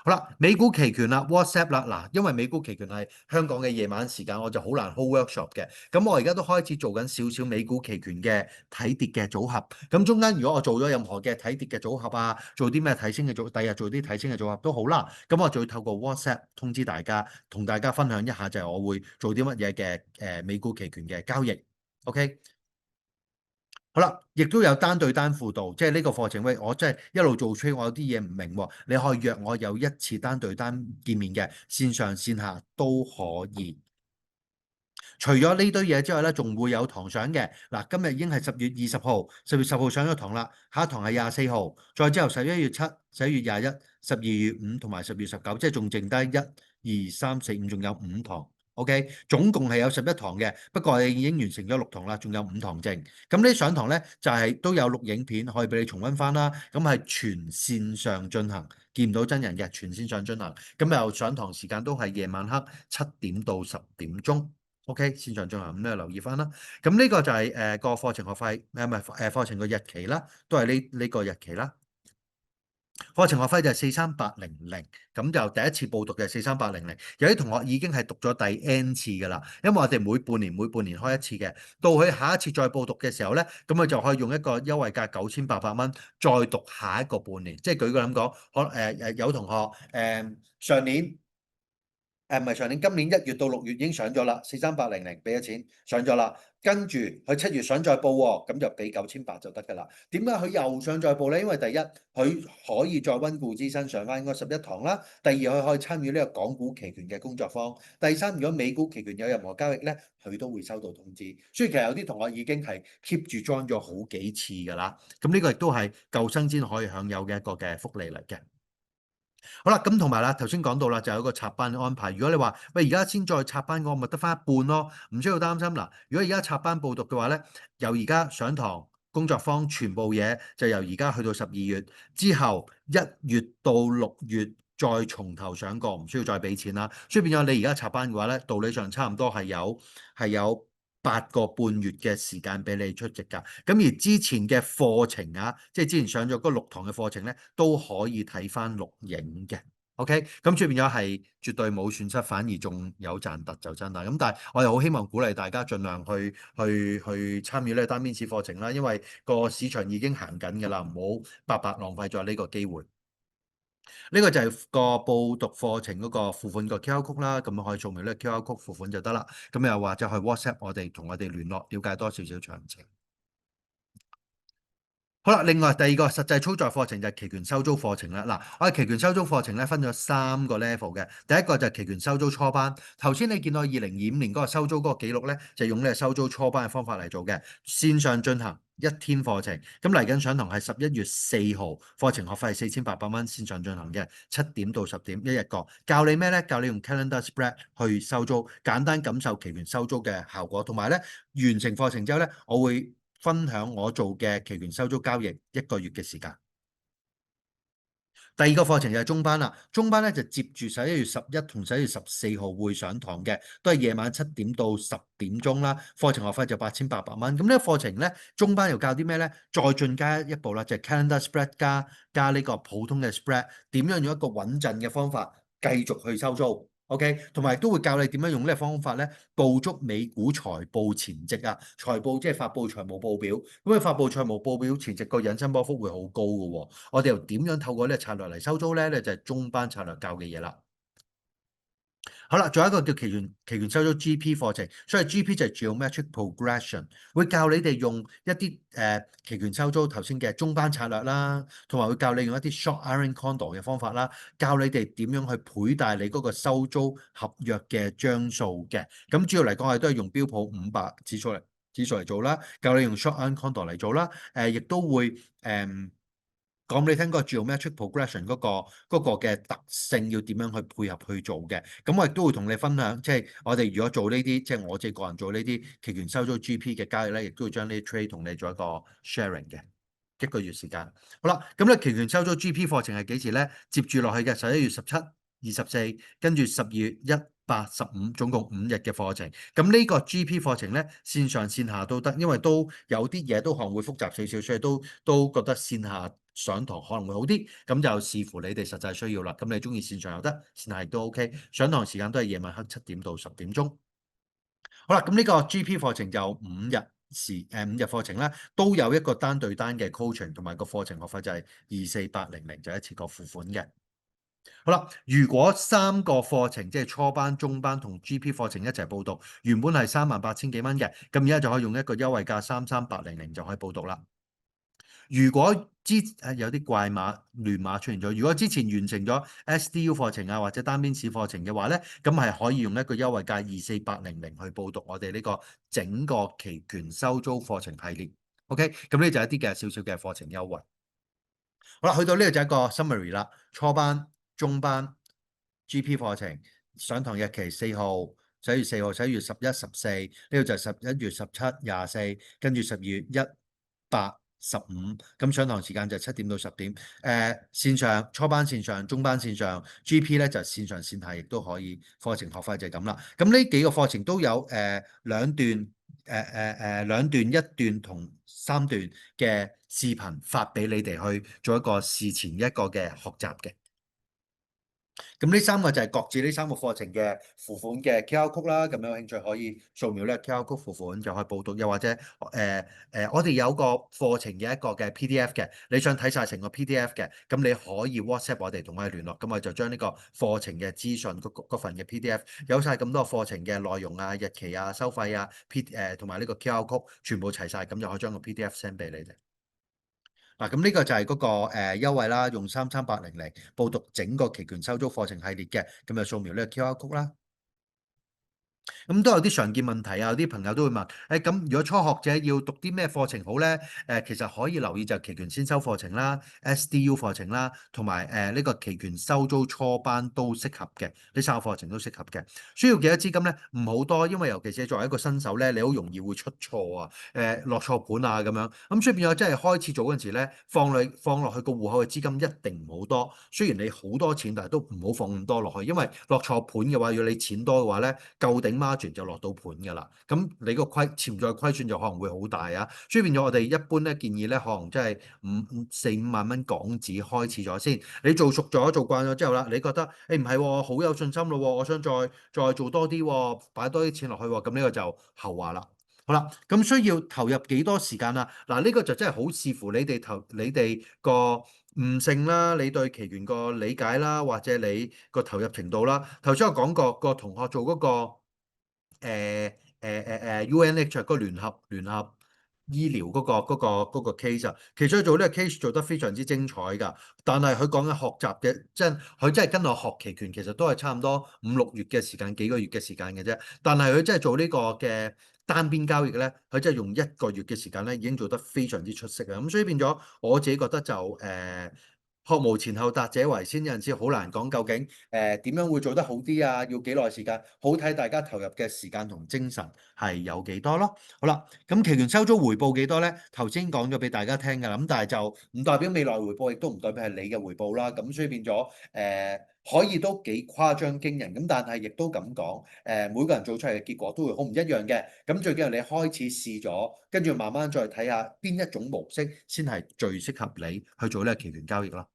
好啦，美股期權啦，WhatsApp 啦，嗱，因為美股期權係香港嘅夜晚時間，我就好難 hold workshop 嘅。咁我而家都開始做緊少少美股期權嘅睇跌嘅組合。咁中間如果我做咗任何嘅睇跌嘅組合啊，做啲咩睇升嘅組，第日做啲睇升嘅組合都好啦。咁我就會透過 WhatsApp 通知大家，同大家分享一下就係我會做啲乜嘢嘅美股期權嘅交易。OK。好啦，亦都有單對單輔導，即係呢個課程，喂，我真係一路做 trade，我有啲嘢唔明喎，你可以約我有一次單對單見面嘅，線上線下都可以。除咗呢堆嘢之外咧，仲會有堂上嘅。嗱，今日已經係10月20號，10月10號上咗堂啦，下一堂係24號，再之後11月7、11月21、12月5同埋10月19，即係仲剩低1、2、3、4、5，仲有5堂。OK，總共係有11堂嘅，不過我已經完成咗6堂啦，仲有5堂剩。咁呢上堂咧就係都有錄影片可以俾你重溫翻啦。咁係全線上進行，見唔到真人嘅，全線上進行。咁又上堂時間都係夜晚黑7點到10點鐘。OK，線上進行咁你留意翻啦。咁呢個就係個課程學費，唔係課程個日期啦，都係呢個日期啦。課程學費就係43800，咁就第一次報讀嘅43800。有啲同學已經係讀咗第 N 次㗎啦，因為我哋每半年開一次嘅，到佢下一次再報讀嘅時候咧，咁佢就可以用一個優惠價9800蚊再讀下一個半年。即係舉個咁講，有同學上年。唔係上年，今年1月到6月已經上咗啦，43800俾咗錢上咗啦，跟住佢7月想再報喎，咁就俾9800就得㗎啦。點解佢又想再報咧？因為第一佢可以再溫故知新上翻嗰11堂啦，第二佢可以參與呢個港股期權嘅工作坊，第三如果美股期權有任何交易咧，佢都會收到通知。所以其實有啲同學已經係 keep 住 join 咗好幾次㗎啦。咁呢個亦都係舊生先可以享有嘅一個嘅福利嚟嘅。好啦，咁同埋啦，頭先講到啦，就有一個插班嘅安排。如果你話喂而家先再插班，我咪得翻一半咯，唔需要擔心嗱。如果而家插班報讀嘅話咧，由而家上堂工作坊全部嘢就由而家去到12月之後1月到6月再從頭上過，唔需要再俾錢啦。所以變咗你而家插班嘅話咧，道理上差唔多係有8個半月嘅時間俾你出席㗎，咁而之前嘅課程啊，即係之前上咗嗰6堂嘅課程咧，都可以睇翻錄影嘅。OK，咁所以變咗係絕對冇損失，反而仲有賺突就真啦。咁但係我又好希望鼓勵大家盡量去參與呢個單邊市課程啦，因為個市場已經行緊㗎啦，唔好白白浪費咗呢個機會。呢個就係個報讀課程嗰個付款個 QR code 啦，咁可以掃描呢個 QR code 付款就得啦。咁又或者去 WhatsApp 我哋同我哋聯絡，了解多少少詳情。好啦，另外第二個實際操作課程就係期權收租課程啦。嗱，我哋期權收租課程咧分咗3個 level 嘅。第一個就係期權收租初班。頭先你見到2025年嗰個收租嗰個記錄咧，就用呢個收租初班嘅方法嚟做嘅，線上進行1天課程。咁嚟緊上堂係11月4號，課程學費係4800蚊，線上進行嘅7點到10點一日課。教你咩咧？教你用 Calendar Spread 去收租，簡單感受期權收租嘅效果，同埋咧完成課程之後咧，我會分享我做嘅期權收租交易1個月嘅時間。第二個課程就係中班啦，中班咧就接住11月11同11月14號會上堂嘅，都係夜晚7點到10點鐘啦。課程學費就8800蚊。咁呢個課程咧，中班又教啲咩咧？再進加一步啦，就係 Calendar Spread 加呢個普通嘅 Spread，點樣用一個穩陣嘅方法繼續去收租。OK，同埋都會教你點樣用呢個方法咧，捕捉美股財報前夕啊！財報即係發布財務報表，咁佢發布財務報表前夕個引伸波幅會好高嘅喎。我哋又點樣透過呢個策略嚟收租咧？呢就係中班策略教嘅嘢啦。好啦，仲有一個叫期權收租 GP 課程，所以 GP 就係 Geometric Progression，會教你哋用一啲期權收租頭先嘅中班策略啦，同埋會教你用一啲 Short Iron Condor 嘅方法啦，教你哋點樣去倍大你嗰個收租合約嘅張數嘅。咁主要嚟講，我哋都係用標普500指數嚟做啦，教你用 Short Iron Condor 嚟做啦。亦都會講俾你聽個 geometric progression 嗰個嘅特性要點樣去配合去做嘅。咁我亦都會同你分享，即係我哋如果做呢啲，即係我自己個人做呢啲期權收租 GP 嘅交易咧，亦都會將呢啲 trade 同你做一個 sharing 嘅1個月時間。好啦，咁咧期權收租 GP 課程係幾時咧？接住落去嘅11月17、24，跟住12、18、15，總共5日嘅課程。咁呢個 GP 課程咧，線上線下都得，因為都有啲嘢都可能會複雜少少，所以都覺得線下上堂可能會好啲。咁就視乎你哋實際需要啦。咁你中意線上又得，線下亦都 OK。上堂時間都係夜晚黑7點到10點鐘。好啦，咁呢個 GP 課程就5日課程啦，都有一個單對單嘅 coaching，同埋個課程學費就係24800，就一次過付款嘅。好啦，如果3個課程即係初班、中班同 GP 課程一齊報讀，原本係38000幾蚊嘅，咁而家就可以用一個優惠價33800就可以報讀啦。如果有啲怪碼亂碼出現咗，如果之前完成咗 SDU 課程啊或者單邊試課程嘅話咧，咁係可以用一個優惠價24800去報讀我哋呢個整個期權收租課程系列。OK，咁呢就係一啲嘅少少嘅課程優惠。好啦，去到呢度就係一個 summary 啦。初班、中班、GP 課程上堂日期11月4號、11月11、14，呢度就係11月17、24，跟住12月1、8、15。咁上堂時間就7點到10點。線上初班線上、中班線上，GP 咧就線上線下亦都可以。課程學費就係咁啦。咁呢幾個課程都有兩段。2段、1段同3段嘅視頻發俾你哋去做一個事前一個嘅學習嘅。咁呢3個就係各自呢3個課程嘅付款嘅 QR code 啦。咁有興趣可以掃描呢個 QR code 付款就可以報讀，又或者我哋有個課程嘅一個嘅 PDF 嘅，你想睇晒成個 PDF 嘅，咁你可以 WhatsApp 我哋同我哋聯絡，咁我就將呢個課程嘅資訊嗰份嘅 PDF 有晒咁多課程嘅內容啊、日期啊、收費啊、同埋呢個 QR code 全部齊晒，咁就可以將個 PDF send 俾你哋。嗱，咁呢個就係嗰個優惠啦，用33800報讀整個期權收租課程系列嘅，咁就掃描呢個 QR code 啦。咁都有啲常見問題啊，有啲朋友都會問，咁如果初學者要讀啲咩課程好咧？其實可以留意就係期權先修課程啦、SDU 課程啦，同埋呢個期權收租初班都適合嘅，呢3個課程都適合嘅。需要幾多資金咧？唔好多，因為尤其是作為一個新手咧，你好容易會出錯啊，落錯盤啊咁樣。咁所以變咗真係開始做嗰陣時咧，放落去個戶口嘅資金一定唔好多。雖然你好多錢，但係都唔好放咁多落去，因為落錯盤嘅話，如果你錢多嘅話咧，夠頂 margin 就落到盤㗎啦。咁你個潛在虧損就可能會好大啊。所以變咗我哋一般咧建議咧，可能真係4-5萬蚊港紙開始咗先。你做熟咗、做慣咗之後啦，你覺得唔係喎，好有信心咯喎，我想再做多啲喎，擺多啲錢落去喎，咁呢個就後話啦。好啦，咁需要投入幾多時間啊？嗱，呢個就真係好視乎你哋個悟性啦，你對期權個理解啦，或者你個投入程度啦。頭先我講過個同學做嗰個UNH 個聯合醫療嗰個 case 啊，其實佢做呢個 case 做得非常之精彩㗎。但係佢講緊學習嘅，即係佢真係跟我學期權，其實都係差唔多5、6月嘅時間，幾個月嘅時間嘅啫。但係佢真係做呢個嘅單邊交易咧，佢真係用1個月嘅時間咧，已經做得非常之出色啊！咁所以變咗我自己覺得就學無前後達者為先，有陣時好難講究竟點樣會做得好啲啊？要幾耐時間？好睇大家投入嘅時間同精神係有幾多咯。好啦，咁期權收租回報幾多呢？頭先講咗俾大家聽㗎啦，咁但係就唔代表未來回報，亦都唔代表係你嘅回報啦。咁所以變咗可以都幾誇張驚人。咁但係亦都咁講，每個人做出嚟嘅結果都會好唔一樣嘅。咁最緊要你開始試咗，跟住慢慢再睇下邊一種模式先係最適合你去做呢個期權交易咯。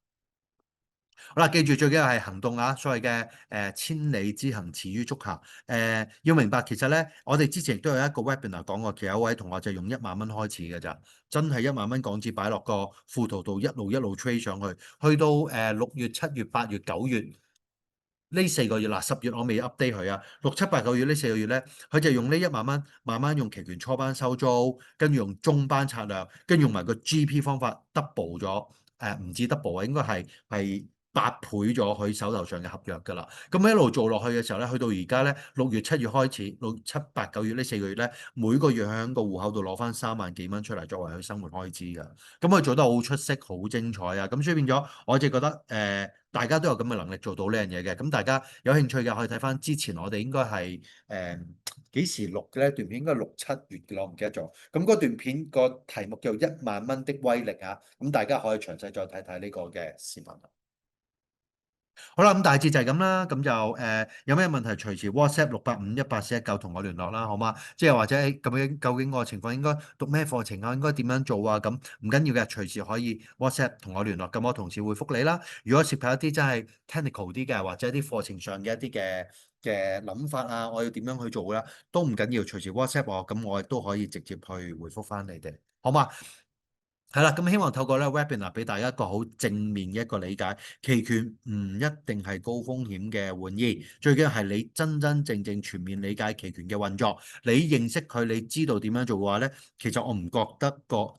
好啦，記住最緊要係行動啊！所謂嘅千里之行，始於足下。要明白其實咧，我哋之前亦都有一個 webinar 講過，其實有位同學就用1萬蚊開始嘅咋，真係1萬蚊港紙擺落個富途度一路 trade 上去，去到6月、7月、8月、9月呢4個月嗱，10月我未 update 佢啊，6、7、8、9月呢4個月咧，佢就用呢1萬蚊慢慢用期權初班收租，跟住用中班策略，跟住用埋個 GP 方法 double 咗，唔止 double 啊，應該係8倍咗佢手頭上嘅合約㗎啦。咁一路做落去嘅時候咧，去到而家咧6月、7月開始，6、7、8、9月呢4個月咧，每個月喺個戶口度攞翻3萬幾蚊出嚟作為佢生活開支㗎。咁佢做得好出色，好精彩啊！咁所以變咗，我就覺得大家都有咁嘅能力做到呢樣嘢嘅。咁大家有興趣嘅可以睇翻之前我哋應該係幾時錄嘅呢段片，應該6、7月嘅，我唔記得咗。咁嗰段片個題目叫1萬蚊的威力啊。咁大家可以詳細再睇睇呢個嘅視頻。好啦，咁大致就係咁啦。咁就有咩問題隨時 WhatsApp 6851841同我聯絡啦，好嗎？即係或者究竟個情況應該讀咩課程啊？應該點樣做啊？咁唔緊要嘅，隨時可以 WhatsApp 同我聯絡，咁我同事會覆你啦。如果涉及一啲真係 technical 啲嘅，或者啲課程上嘅一啲嘅諗法啊，我要點樣去做啦，都唔緊要，隨時 WhatsApp 我，咁我亦都可以直接去回覆翻你哋，好嗎？係啦，咁希望透過咧 webinar 俾大家一個好正面嘅一個理解，期權唔一定係高風險嘅玩意，最緊要係你真真正正全面理解期權嘅運作，你認識佢，你知道點樣做嘅話咧，其實我唔覺得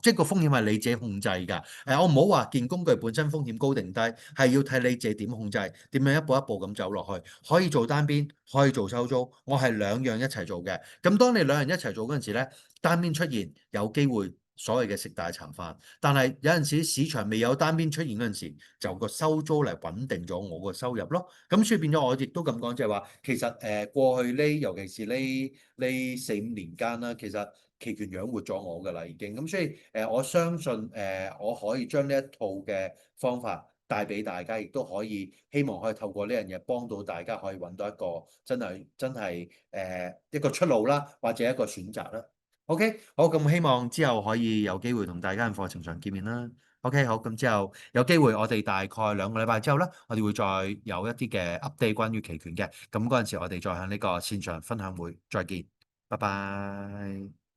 即係個風險係你自己控制㗎。我唔好話件工具本身風險高定低，係要睇你自己點控制，點樣一步一步咁走落去，可以做單邊，可以做收租，我係兩樣一齊做嘅。咁當你兩樣一齊做嗰陣時咧，單邊出現有機會。所謂嘅食大茶飯，但係有陣時市場未有單邊出現嗰陣時，就個收租嚟穩定咗我個收入咯。咁所以變咗我亦都咁講，就係話其實過去呢，尤其是呢4、5年間啦，其實期權養活咗我㗎啦已經。咁所以我相信我可以將呢一套嘅方法帶俾大家，亦都可以希望可以透過呢樣嘢幫到大家，可以揾到一個真係一個出路啦，或者一個選擇啦。OK，好，咁希望之後可以有機會同大家喺課程上見面啦。OK，好，咁之後有機會我哋大概2個禮拜之後咧，我哋會再有一啲嘅 update 關於期權嘅。咁嗰陣時我哋再喺呢個線上分享會再見，拜拜。